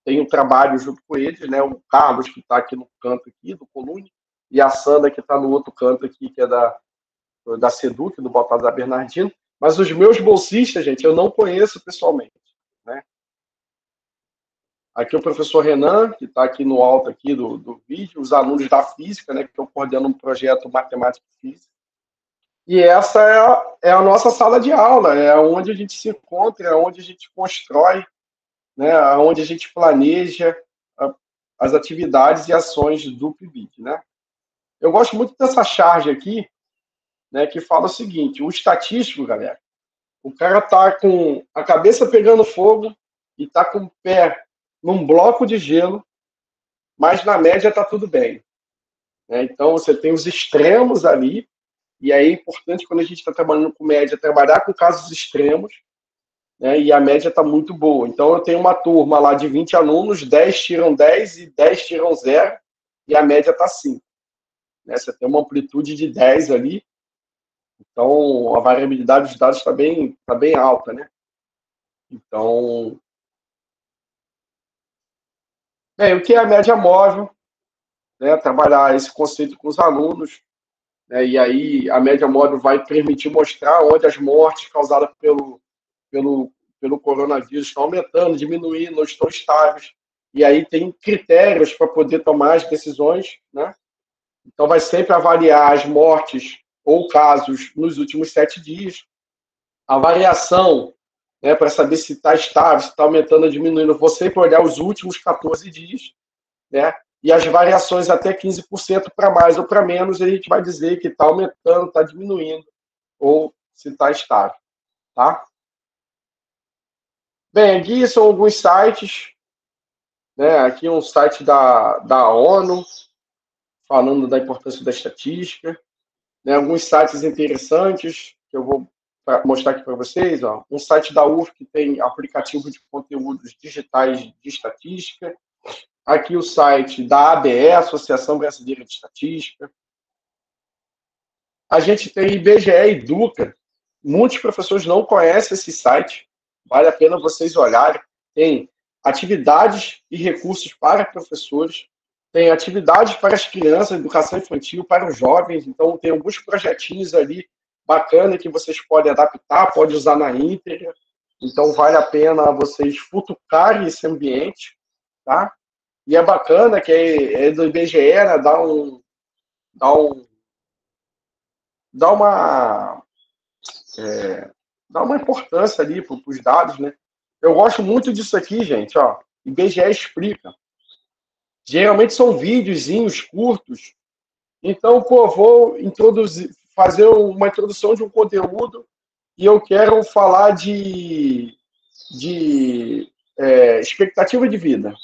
tenho trabalho junto com eles, né? O Carlos, que está aqui no canto aqui, do Colune, e a Sandra, que está no outro canto aqui, que é da Seduc, do Baltazar Bernardino. Mas os meus bolsistas, gente, eu não conheço pessoalmente, né? Aqui o professor Renan, que está aqui no alto aqui do vídeo, os alunos da física, né, que estão coordenando um projeto Matemática e Física. E essa é a nossa sala de aula, é onde a gente se encontra, é onde a gente constrói, né, é onde a gente planeja as atividades e ações do PIBID, né? Eu gosto muito dessa charge aqui, né, que fala o seguinte: o estatístico, galera, o cara está com a cabeça pegando fogo e está com o pé num bloco de gelo, mas na média está tudo bem, né? Então você tem os extremos ali, e aí é importante, quando a gente está trabalhando com média, trabalhar com casos extremos, né? E a média está muito boa. Então eu tenho uma turma lá de 20 alunos, 10 tiram 10 e 10 tiram 0, e a média está 5, né? Você tem uma amplitude de 10 ali, então a variabilidade dos dados tá bem alta, né? Então, bem, o que é a média móvel? Né, trabalhar esse conceito com os alunos, né, e aí a média móvel vai permitir mostrar onde as mortes causadas pelo coronavírus estão aumentando, diminuindo, ou estão estáveis, e aí tem critérios para poder tomar as decisões, né? Então vai sempre avaliar as mortes ou casos nos últimos 7 dias, a variação, né, para saber se está estável, se está aumentando ou diminuindo, vou sempre olhar os últimos 14 dias, né? E as variações até 15% para mais ou para menos, a gente vai dizer que está aumentando, está diminuindo, ou se está estável, tá? Bem, aqui são alguns sites, né? Aqui um site da ONU, falando da importância da estatística, né? Alguns sites interessantes, que eu vou mostrar aqui para vocês, ó. Um site da UF que tem aplicativo de conteúdos digitais de estatística. Aqui o site da ABE, Associação Brasileira de Estatística. A gente tem IBGE Educa. Muitos professores não conhecem esse site. Vale a pena vocês olharem. Tem atividades e recursos para professores. Tem atividades para as crianças, educação infantil, para os jovens. Então, tem alguns projetinhos ali bacana que vocês podem adaptar, pode usar na íntegra. Então, vale a pena vocês futucarem esse ambiente, tá? E é bacana que é do IBGE, né? Dá uma importância ali para os dados, né? Eu gosto muito disso aqui, gente, ó. IBGE explica. Geralmente são videozinhos curtos. Então, pô, vou fazer uma introdução de um conteúdo e eu quero falar de expectativa de vida.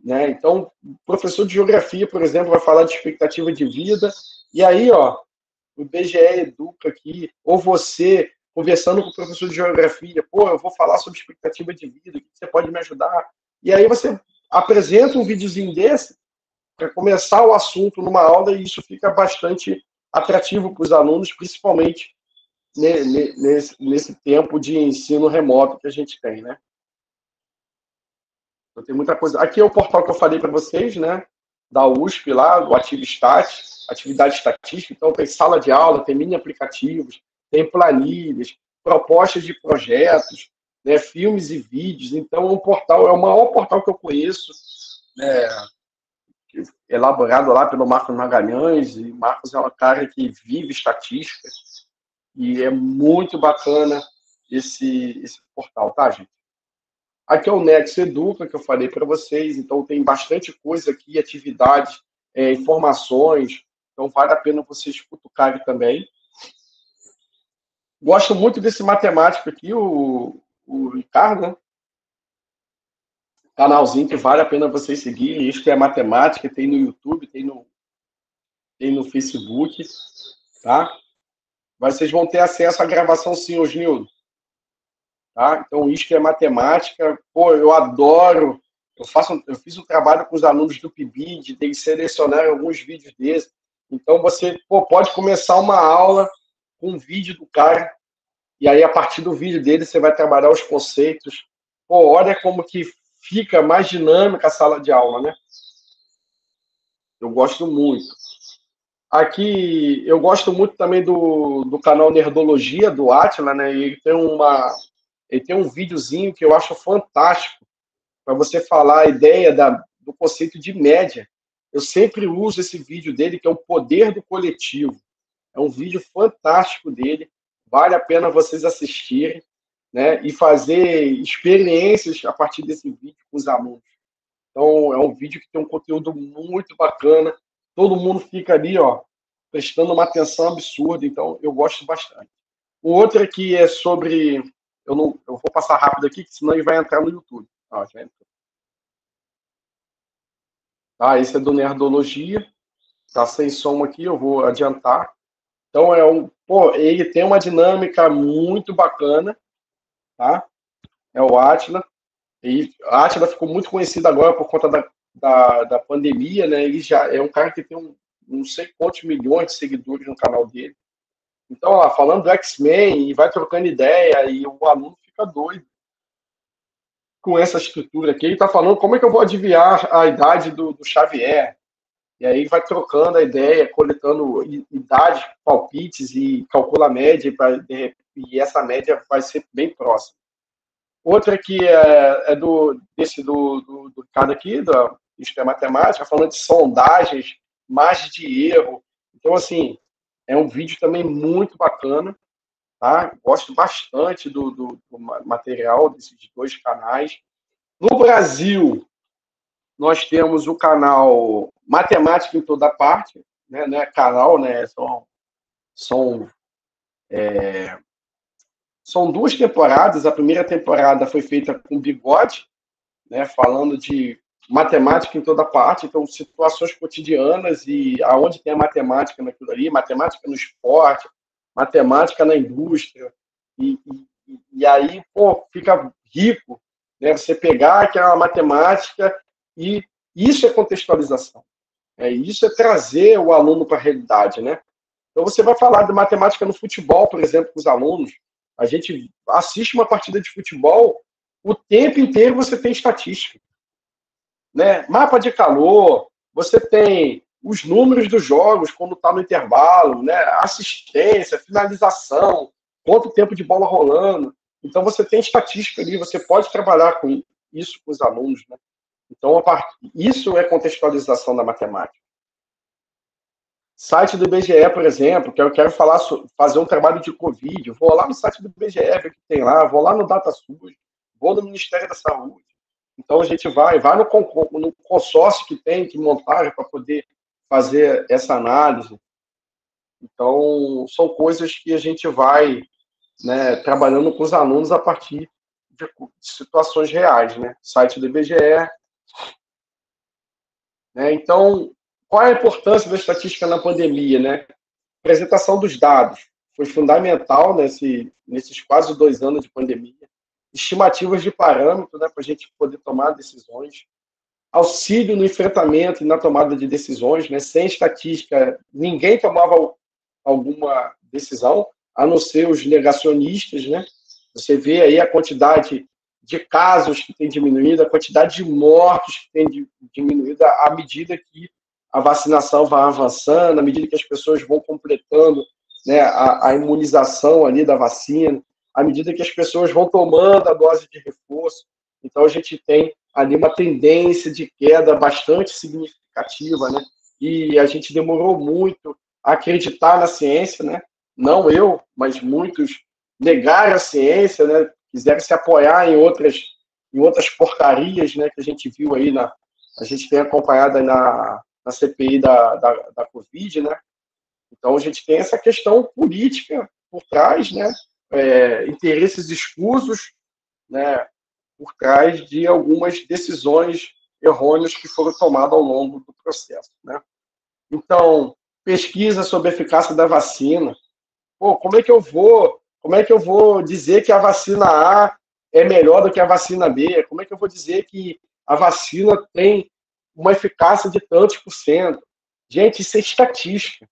Né? Então, o professor de geografia, por exemplo, vai falar de expectativa de vida, e aí, ó, o IBGE Educa aqui, ou você conversando com o professor de geografia, pô, eu vou falar sobre expectativa de vida, o que você pode me ajudar? E aí você apresenta um videozinho desse para começar o assunto numa aula, e isso fica bastante atrativo para os alunos, principalmente nesse tempo de ensino remoto que a gente tem, né? Então, tem muita coisa. Aqui é o portal que eu falei para vocês, né? Da USP lá, do Ativistat, atividade estatística. Então, tem sala de aula, tem mini aplicativos, tem planilhas, propostas de projetos, né? Filmes e vídeos. Então, é um portal, é o maior portal que eu conheço, né? Elaborado lá pelo Marcos Magalhães. E Marcos é uma cara que vive estatística. E é muito bacana esse portal, tá, gente? Aqui é o Nexo Educa, que eu falei para vocês, então tem bastante coisa aqui, atividades, informações, então vale a pena vocês cutucarem também. Gosto muito desse matemático aqui, o Ricardo, né? Canalzinho que vale a pena vocês seguirem. Isto é matemática, tem no YouTube, tem no Facebook, tá? Mas vocês vão ter acesso à gravação sim, Osnildo. Tá? Então, isto é matemática. Pô, eu adoro. Eu fiz um trabalho com os alunos do PIBID, de selecionar alguns vídeos desses. Então, você pode começar uma aula com um vídeo do cara, e aí, a partir do vídeo dele, você vai trabalhar os conceitos. Pô, olha como que fica mais dinâmica a sala de aula, né? Eu gosto muito. Aqui, eu gosto muito também do canal Nerdologia, do Átila, né? Ele tem um videozinho que eu acho fantástico para você falar a ideia do conceito de média. Eu sempre uso esse vídeo dele, que é o poder do coletivo. É um vídeo fantástico dele, vale a pena vocês assistirem, né? E fazer experiências a partir desse vídeo com os alunos. Então, é um vídeo que tem um conteúdo muito bacana, todo mundo fica ali, ó, prestando uma atenção absurda, então eu gosto bastante. O outro aqui é sobre... Eu vou passar rápido aqui, que senão ele vai entrar no YouTube. Já entrou. Tá, esse é do Nerdologia. Tá sem som aqui, eu vou adiantar. Então, ele tem uma dinâmica muito bacana, tá? É o Átila. E a Átila ficou muito conhecida agora por conta da pandemia, né? Ele já é um cara que tem não sei quantos milhões de seguidores no canal dele. Então, lá, falando do X-Men, e vai trocando ideia, e o aluno fica doido com essa estrutura aqui. Ele está falando como é que eu vou adivinhar a idade do Xavier. E aí vai trocando a ideia, coletando idade, palpites e calcula a média, e essa média vai ser bem próxima. Outra que é do cara aqui, Isto é Matemática, falando de sondagens, margem de erro. Então, assim, é um vídeo também muito bacana, tá? Gosto bastante do material desses dois canais. No Brasil, nós temos o canal Matemática em Toda Parte, né? Não é canal, né? São duas temporadas. A primeira temporada foi feita com Bigode, né? Falando de matemática em toda parte, então situações cotidianas e aonde tem a matemática naquilo ali, matemática no esporte, matemática na indústria, e aí, fica rico, né? Você pegar aquela matemática e isso é contextualização. Isso é trazer o aluno para a realidade, né? Então, você vai falar de matemática no futebol, por exemplo, com os alunos. A gente assiste uma partida de futebol, o tempo inteiro você tem estatística, né? Mapa de calor, você tem os números dos jogos quando está no intervalo, né? Assistência, finalização, quanto tempo de bola rolando. Então, você tem estatística ali, você pode trabalhar com isso com os alunos, né? Então, isso é contextualização da matemática. Site do IBGE, por exemplo, que eu quero fazer um trabalho de Covid, vou lá no site do IBGE, ver o que tem lá, vou lá no DataSUS, vou no Ministério da Saúde. Então, a gente vai no consórcio que tem que montar para poder fazer essa análise. Então, são coisas que a gente vai, né, trabalhando com os alunos a partir de situações reais, né? Site do IBGE. Né? Então, qual é a importância da estatística na pandemia, né? A apresentação dos dados foi fundamental nesses quase 2 anos de pandemia. Estimativas de parâmetro, né, para a gente poder tomar decisões. Auxílio no enfrentamento e na tomada de decisões, né? Sem estatística, ninguém tomava alguma decisão, a não ser os negacionistas, né? Você vê aí a quantidade de casos que tem diminuído, a quantidade de mortos que tem diminuído à medida que a vacinação vai avançando, à medida que as pessoas vão completando, né, a imunização ali da vacina, à medida que as pessoas vão tomando a dose de reforço. Então, a gente tem ali uma tendência de queda bastante significativa, né? E a gente demorou muito a acreditar na ciência, né? Não eu, mas muitos negaram a ciência, né? Quiseram se apoiar em outras em outras porcarias, né, que a gente viu aí, a gente tem acompanhado aí na CPI da Covid, né? Então, a gente tem essa questão política por trás, né? Interesses escusos, né? Por trás de algumas decisões errôneas que foram tomadas ao longo do processo, né? Então, pesquisa sobre a eficácia da vacina. Pô, como é que eu vou dizer que a vacina A é melhor do que a vacina B? Como é que eu vou dizer que a vacina tem uma eficácia de tantos por cento? Gente, isso é estatística.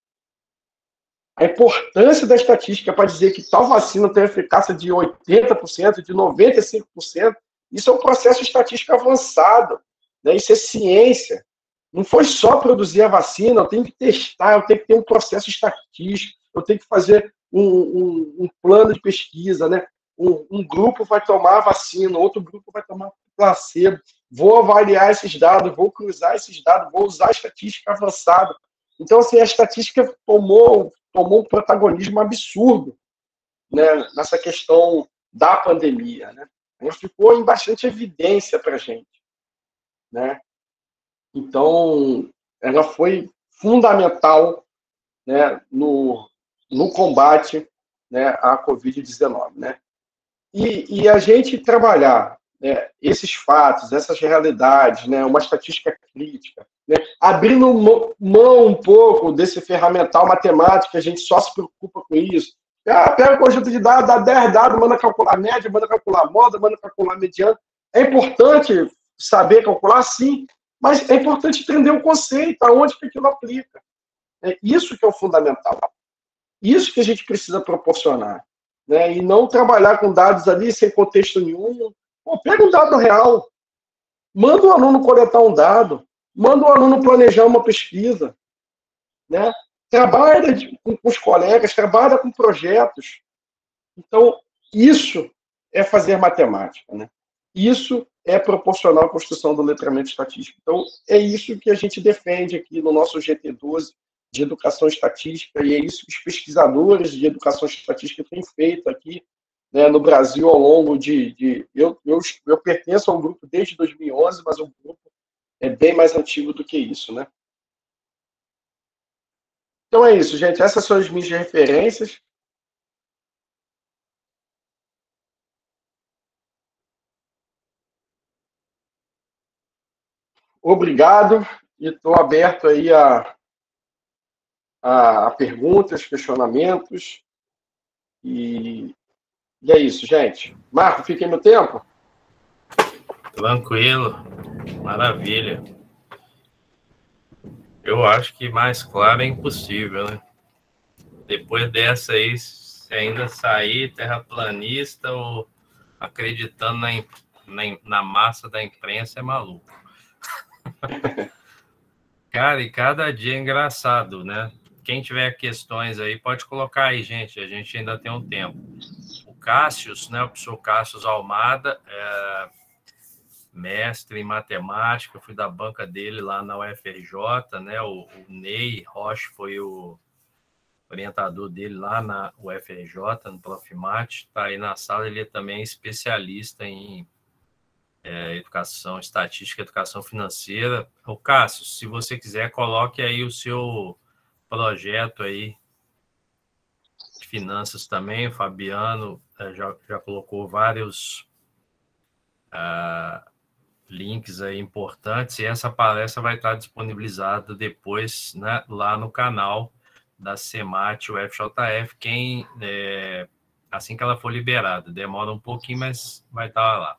A importância da estatística para dizer que tal vacina tem eficácia de 80%, de 95%, isso é um processo estatístico avançado, né? Isso é ciência. Não foi só produzir a vacina, eu tenho que testar, eu tenho que ter um processo estatístico, eu tenho que fazer um plano de pesquisa, né? Um grupo vai tomar a vacina, outro grupo vai tomar placebo. Vou avaliar esses dados, vou cruzar esses dados, vou usar a estatística avançada. Então, assim, a estatística tomou um protagonismo absurdo, né, nessa questão da pandemia, né? Ela ficou em bastante evidência para a gente, né? Então, ela foi fundamental, né, no combate, né, à Covid-19, né? E a gente trabalhar, né, esses fatos, essas realidades, né, uma estatística crítica, né, abrindo mão um pouco desse ferramental matemático, a gente só se preocupa com isso. Pega o conjunto de dados, dá 10 dados, manda calcular a média, manda calcular a moda, manda calcular a mediana. É importante saber calcular, sim, mas é importante entender o conceito, aonde que aquilo aplica. É isso que é o fundamental. Isso que a gente precisa proporcionar. Né? E não trabalhar com dados ali sem contexto nenhum. Pô, pega um dado real, manda o aluno coletar um dado, manda o aluno planejar uma pesquisa, né? Trabalha com os colegas, trabalha com projetos. Então, isso é fazer matemática, né? Isso é proporcionar a construção do letramento estatístico. Então, é isso que a gente defende aqui no nosso GT12 de educação estatística, e é isso que os pesquisadores de educação estatística têm feito aqui, né, no Brasil ao longo eu pertenço a um grupo desde 2011, mas o grupo é bem mais antigo do que isso, né? Então é isso, gente. Essas são as minhas referências. Obrigado, e estou aberto aí a perguntas, questionamentos, e é isso, gente. Marco, fiquei no tempo? Tranquilo, maravilha. Eu acho que mais claro é impossível, né? Depois dessa aí, se ainda sair terraplanista ou acreditando na massa da imprensa, é maluco. Cara, e cada dia é engraçado, né? Quem tiver questões aí, pode colocar aí, gente. A gente ainda tem um tempo. O Cássius, né? O professor Cássius Almada, mestre em matemática, fui da banca dele lá na UFRJ, né? O Ney Rocha foi o orientador dele lá na UFRJ, no Profimate, está aí na sala. Ele também é especialista em educação estatística, educação financeira. O Cássio, se você quiser, coloque aí o seu projeto aí de finanças também. O Fabiano já colocou vários links aí importantes, e essa palestra vai estar disponibilizada depois, né, lá no canal da CEMAT UFJF, assim que ela for liberada. Demora um pouquinho, mas vai estar lá.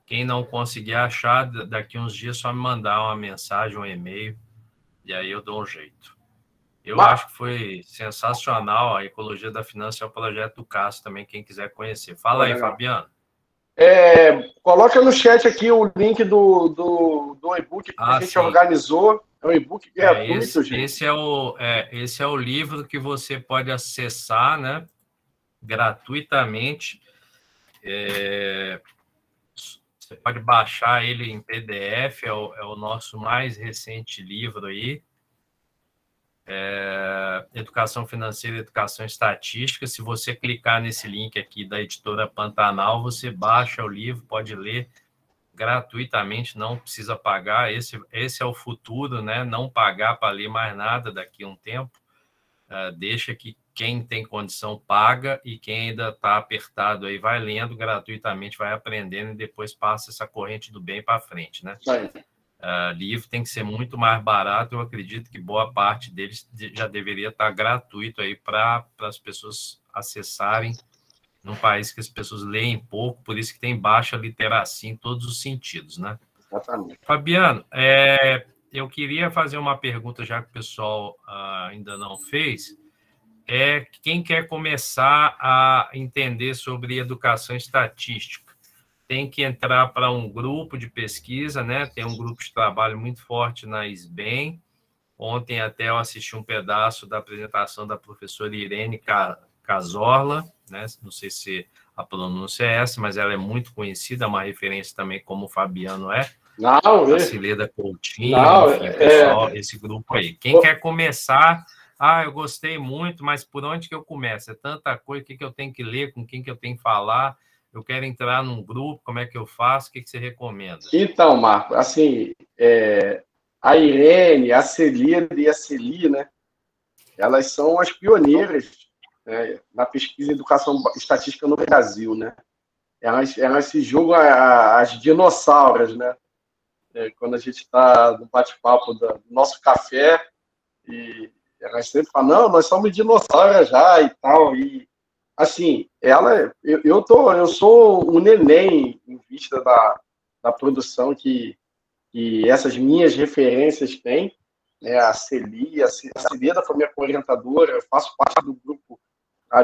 Quem não conseguir achar, daqui uns dias só me mandar uma mensagem, um e-mail, e aí eu dou um jeito. Eu acho que foi sensacional. A Ecologia da Finança é o projeto do Cássio também, quem quiser conhecer. Fala aí, Fabiano. Coloca no chat aqui o link do e-book que a gente organizou. É um e-book gratuito, gente. Esse é o livro que você pode acessar, né, gratuitamente. Você pode baixar ele em PDF, é o nosso mais recente livro aí. Educação Financeira e Educação Estatística. Se você clicar nesse link aqui da editora Pantanal, você baixa o livro, pode ler. gratuitamente, não precisa pagar. Esse é o futuro, né? Não pagar para ler mais nada daqui a um tempo. Deixa que quem tem condição paga e quem ainda está apertado aí vai lendo gratuitamente, vai aprendendo e depois passa essa corrente do bem para frente, né? Livro tem que ser muito mais barato. Eu acredito que boa parte deles já deveria estar gratuito aí para as pessoas acessarem, num país que as pessoas leem pouco, por isso que tem baixa literacia em todos os sentidos, né? Exatamente. Fabiano, eu queria fazer uma pergunta, já que o pessoal ainda não fez. Quem quer começar a entender sobre educação estatística tem que entrar para um grupo de pesquisa, né? Tem um grupo de trabalho muito forte na SBEM. Ontem até eu assisti um pedaço da apresentação da professora Irene Cazorla, né? Não sei se a pronúncia é essa, mas ela é muito conhecida, uma referência também, como o Fabiano é. Não, a Cileda Coutinho, enfim, pessoal, esse grupo aí. Quem quer começar, eu gostei muito, mas por onde que eu começo? É tanta coisa, o que eu tenho que ler, com quem que eu tenho que falar, eu quero entrar num grupo, como é que eu faço, o que você recomenda? Então, Marco, assim, a Irene, a Celida e a Celi, né, elas são as pioneiras, né, na pesquisa em educação estatística no Brasil, né? Elas se julgam as dinossauras, né? Quando a gente está no bate-papo do nosso café, e elas sempre falam, não, nós somos dinossauros já e tal, e assim, eu sou um neném em vista da produção que essas minhas referências têm, né? A Celi, a Celeda foi minha orientadora, eu faço parte do grupo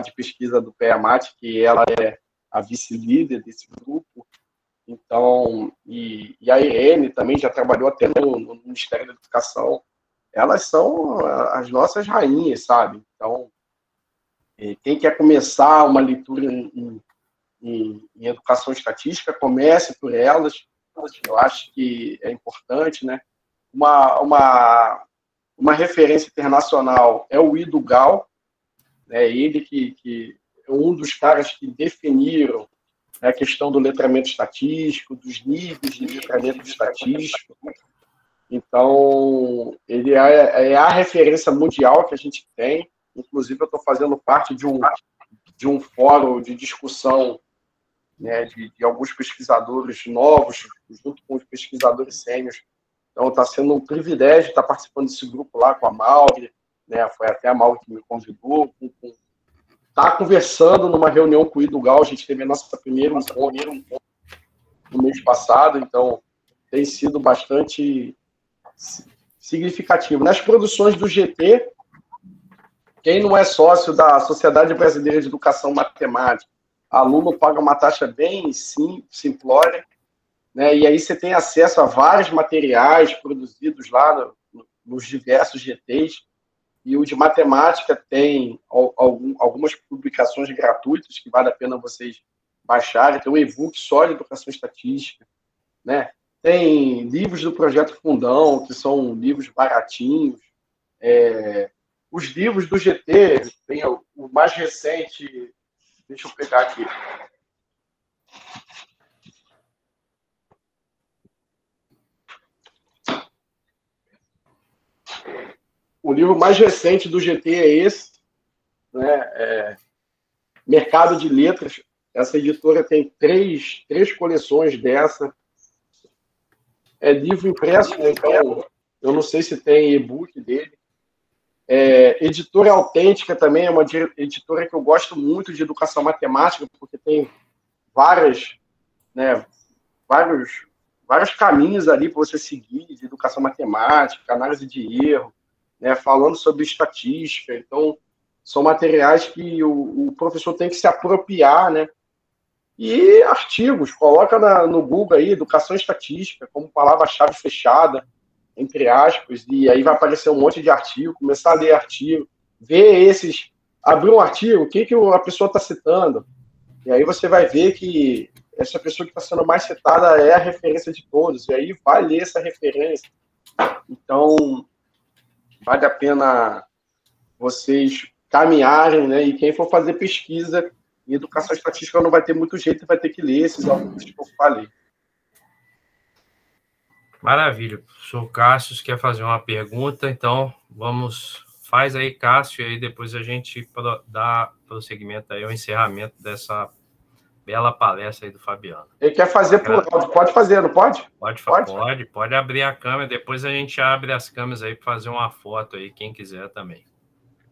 de pesquisa do PEAMAT, que ela é a vice-líder desse grupo. Então, e a Irene também já trabalhou até no Ministério da Educação. Elas são as nossas rainhas, sabe? Então, quem quer começar uma leitura em educação estatística, comece por elas. Eu acho que é importante, né? Uma referência internacional é o Ido Gal, né? Ele que é um dos caras que definiram a questão do letramento estatístico, dos níveis de letramento estatístico. Então, ele é a referência mundial que a gente tem. Inclusive, eu estou fazendo parte de um fórum de discussão, né, de alguns pesquisadores novos, junto com os pesquisadores sêniores. Então, está sendo um privilégio estar participando desse grupo lá com a Mauri, né? Foi até a Mauri que me convidou. Tá conversando numa reunião com o Ido Gal, a gente teve a nossa primeira encontro no mês passado, então tem sido bastante significativo. Nas produções do GT, quem não é sócio da Sociedade Brasileira de Educação Matemática, aluno paga uma taxa bem simplória, né? E aí você tem acesso a vários materiais produzidos lá nos diversos GTs. E o de matemática tem algumas publicações gratuitas que vale a pena vocês baixarem. Tem um e-book só de educação estatística, né? Tem livros do Projeto Fundão, que são livros baratinhos. Os livros do GT, tem o mais recente, deixa eu pegar aqui. O livro mais recente do GT é esse, né? Mercado de Letras. Essa editora tem três coleções dessa. É livro impresso, né? Então eu não sei se tem e-book dele. Editora Autêntica também é uma editora que eu gosto muito de educação matemática, porque tem vários caminhos ali para você seguir de educação matemática, análise de erro, né, falando sobre estatística. Então, são materiais que o professor tem que se apropriar, né? E artigos, coloca no Google aí, educação estatística, como palavra-chave fechada, entre aspas, e aí vai aparecer um monte de artigo, começar a ler artigo, ver abrir um artigo, o que a pessoa está citando, e aí você vai ver que essa pessoa que está sendo mais citada é a referência de todos, e aí vai ler essa referência. Então, vale a pena vocês caminharem, né? E quem for fazer pesquisa em educação estatística não vai ter muito jeito, vai ter que ler esses autores que eu falei. Maravilha. O professor Cássio quer fazer uma pergunta, então faz aí, Cássio, e aí depois a gente dá prosseguimento aí ao encerramento dessa bela palestra aí do Fabiano. Ele quer fazer por áudio. Pode fazer, não pode? Pode abrir a câmera, depois a gente abre as câmeras aí para fazer uma foto aí, quem quiser também.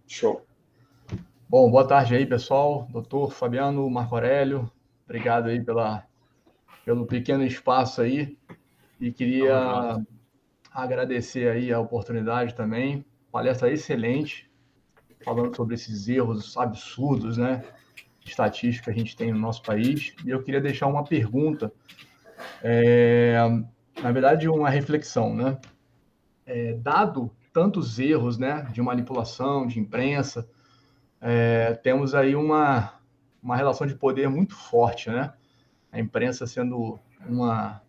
Show. Bom, boa tarde aí, pessoal. Doutor Fabiano, Marco Aurélio, obrigado aí pelo pequeno espaço aí. E queria agradecer aí a oportunidade também. Palestra excelente, falando sobre esses erros absurdos, né, estatísticos que a gente tem no nosso país. E eu queria deixar uma pergunta, na verdade, uma reflexão, né? Dado tantos erros, né, de manipulação, de imprensa, temos aí uma relação de poder muito forte, né? A imprensa sendo uma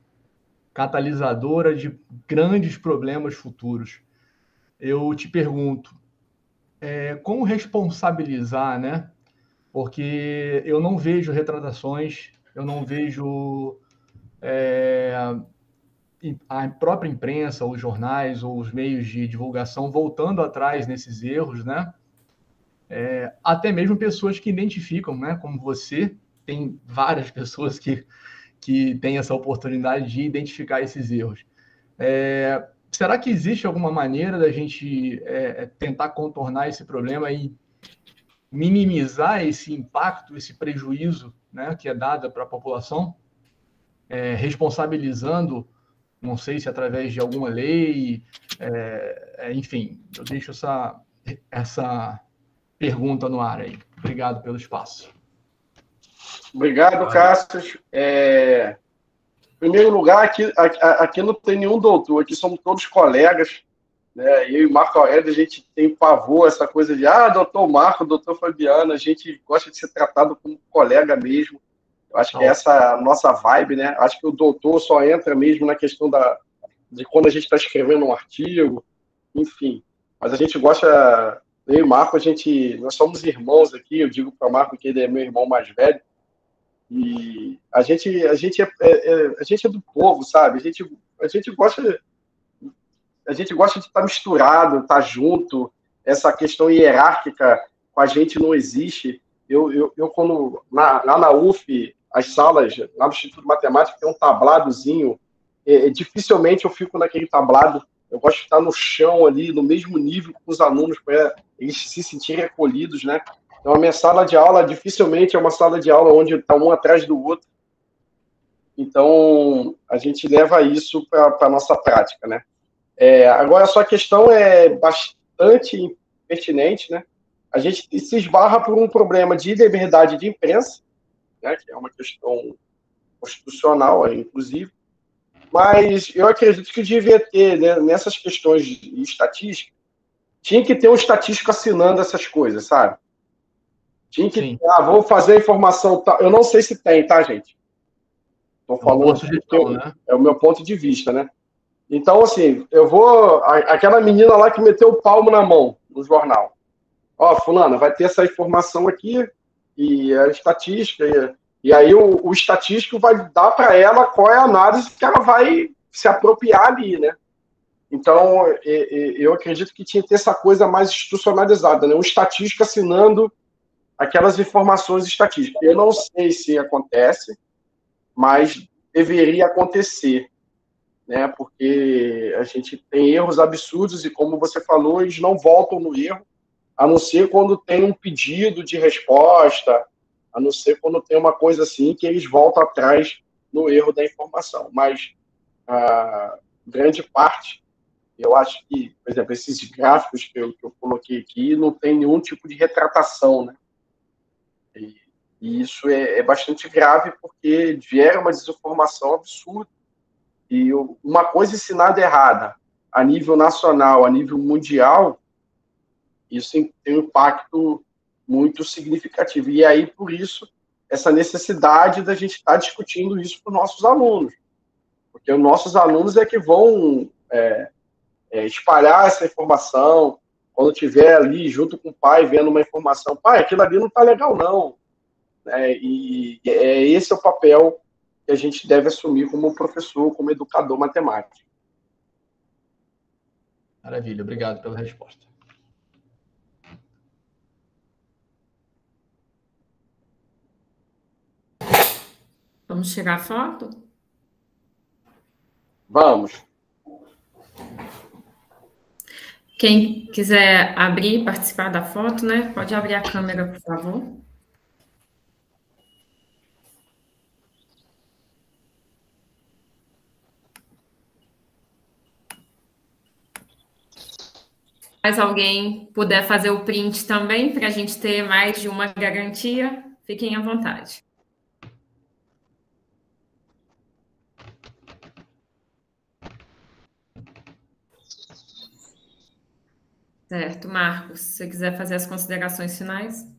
catalisadora de grandes problemas futuros. Eu te pergunto, como responsabilizar, né? Porque eu não vejo retratações, eu não vejo a própria imprensa, os jornais ou os meios de divulgação voltando atrás nesses erros, né? Até mesmo pessoas que identificam, né? Como você, tem várias pessoas que têm essa oportunidade de identificar esses erros. Será que existe alguma maneira da gente tentar contornar esse problema e minimizar esse impacto, esse prejuízo, né, que é dado para a população, responsabilizando, não sei se através de alguma lei, enfim, eu deixo essa pergunta no ar aí. Obrigado pelo espaço. Obrigado, Cássio. Em primeiro lugar, aqui não tem nenhum doutor, aqui somos todos colegas, né? Eu e Marco Aurélio, a gente tem pavor, essa coisa de doutor Marco, doutor Fabiano, a gente gosta de ser tratado como colega mesmo. Eu acho que essa é a nossa vibe, né? Acho que o doutor só entra mesmo na questão de quando a gente está escrevendo um artigo, enfim. Mas a gente gosta, eu e o Marco, nós somos irmãos aqui, eu digo para o Marco que ele é meu irmão mais velho, e a gente é do povo, sabe? A gente gosta de estar misturado, estar junto. Essa questão hierárquica com a gente não existe. Eu quando lá na UF, as salas, lá no Instituto de Matemática, tem um tabladozinho. Dificilmente eu fico naquele tablado. Eu gosto de estar no chão ali, no mesmo nível com os alunos, para eles se sentirem acolhidos, né? Então, a minha sala de aula, dificilmente é uma sala de aula onde está um atrás do outro. Então, a gente leva isso para a nossa prática, né? Agora, a sua questão é bastante pertinente, né? A gente se esbarra por um problema de liberdade de imprensa, né? Que é uma questão constitucional, inclusive. Mas eu acredito que devia ter, né, nessas questões de estatística, tinha que ter um estatístico assinando essas coisas, sabe? Tinha que vou fazer a informação. Eu não sei se tem, tá, gente? Estou falando né? É o meu ponto de vista, né? Então, assim, aquela menina lá que meteu o palmo na mão no jornal. Fulana, vai ter essa informação aqui, e a estatística, e aí o estatístico vai dar para ela qual é a análise que ela vai se apropriar ali, né? Então, eu acredito que tinha que ter essa coisa mais institucionalizada, né? Um estatístico assinando aquelas informações estatísticas. Eu não sei se acontece, mas deveria acontecer, né? Porque a gente tem erros absurdos e, como você falou, eles não voltam no erro, a não ser quando tem um pedido de resposta, a não ser quando tem uma coisa assim que eles voltam atrás no erro da informação. Mas a grande parte, eu acho que, por exemplo, esses gráficos que eu coloquei aqui não tem nenhum tipo de retratação, né? E isso é bastante grave porque gera uma desinformação absurda. E uma coisa ensinada errada a nível nacional, a nível mundial, isso tem um impacto muito significativo. E aí, por isso, essa necessidade da gente estar discutindo isso com os nossos alunos. Porque os nossos alunos é que vão espalhar essa informação. Quando estiver ali junto com o pai, vendo uma informação, pai, aquilo ali não está legal, não. E esse é o papel que a gente deve assumir como professor, como educador matemático. Maravilha, obrigado pela resposta. Vamos tirar a foto? Vamos. Quem quiser abrir e participar da foto, né? Pode abrir a câmera, por favor. Mais alguém puder fazer o print também, para a gente ter mais de uma garantia, fiquem à vontade. Certo, Marcos, se você quiser fazer as considerações finais.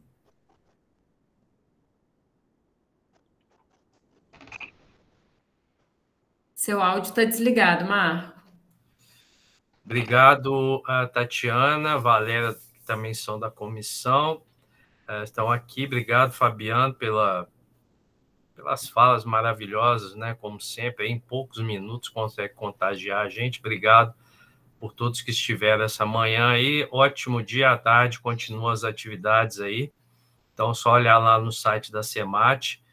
Seu áudio está desligado, Marcos. Obrigado, Tatiana, Valéria, que também são da comissão, estão aqui. Obrigado, Fabiano, pelas falas maravilhosas, né? Como sempre, em poucos minutos consegue contagiar a gente. Obrigado por todos que estiveram essa manhã aí. Ótimo dia à tarde, continuam as atividades aí. Então, só olhar lá no site da CEMAT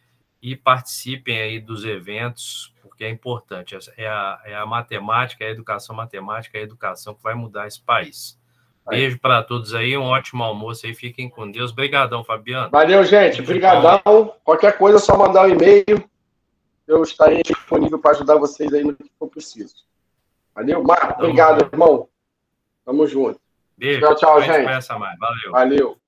e participem aí dos eventos, porque é importante. É a matemática, é a educação matemática, é a educação que vai mudar esse país. Beijo para todos aí, um ótimo almoço aí, fiquem com Deus. Obrigadão, Fabiano. Valeu, gente. Obrigadão. Qualquer coisa é só mandar um e-mail. Eu estarei disponível para ajudar vocês aí no que for preciso. Valeu, Marco. Obrigado, irmão. Tamo junto. Beijo. Tchau, gente. Valeu. Valeu.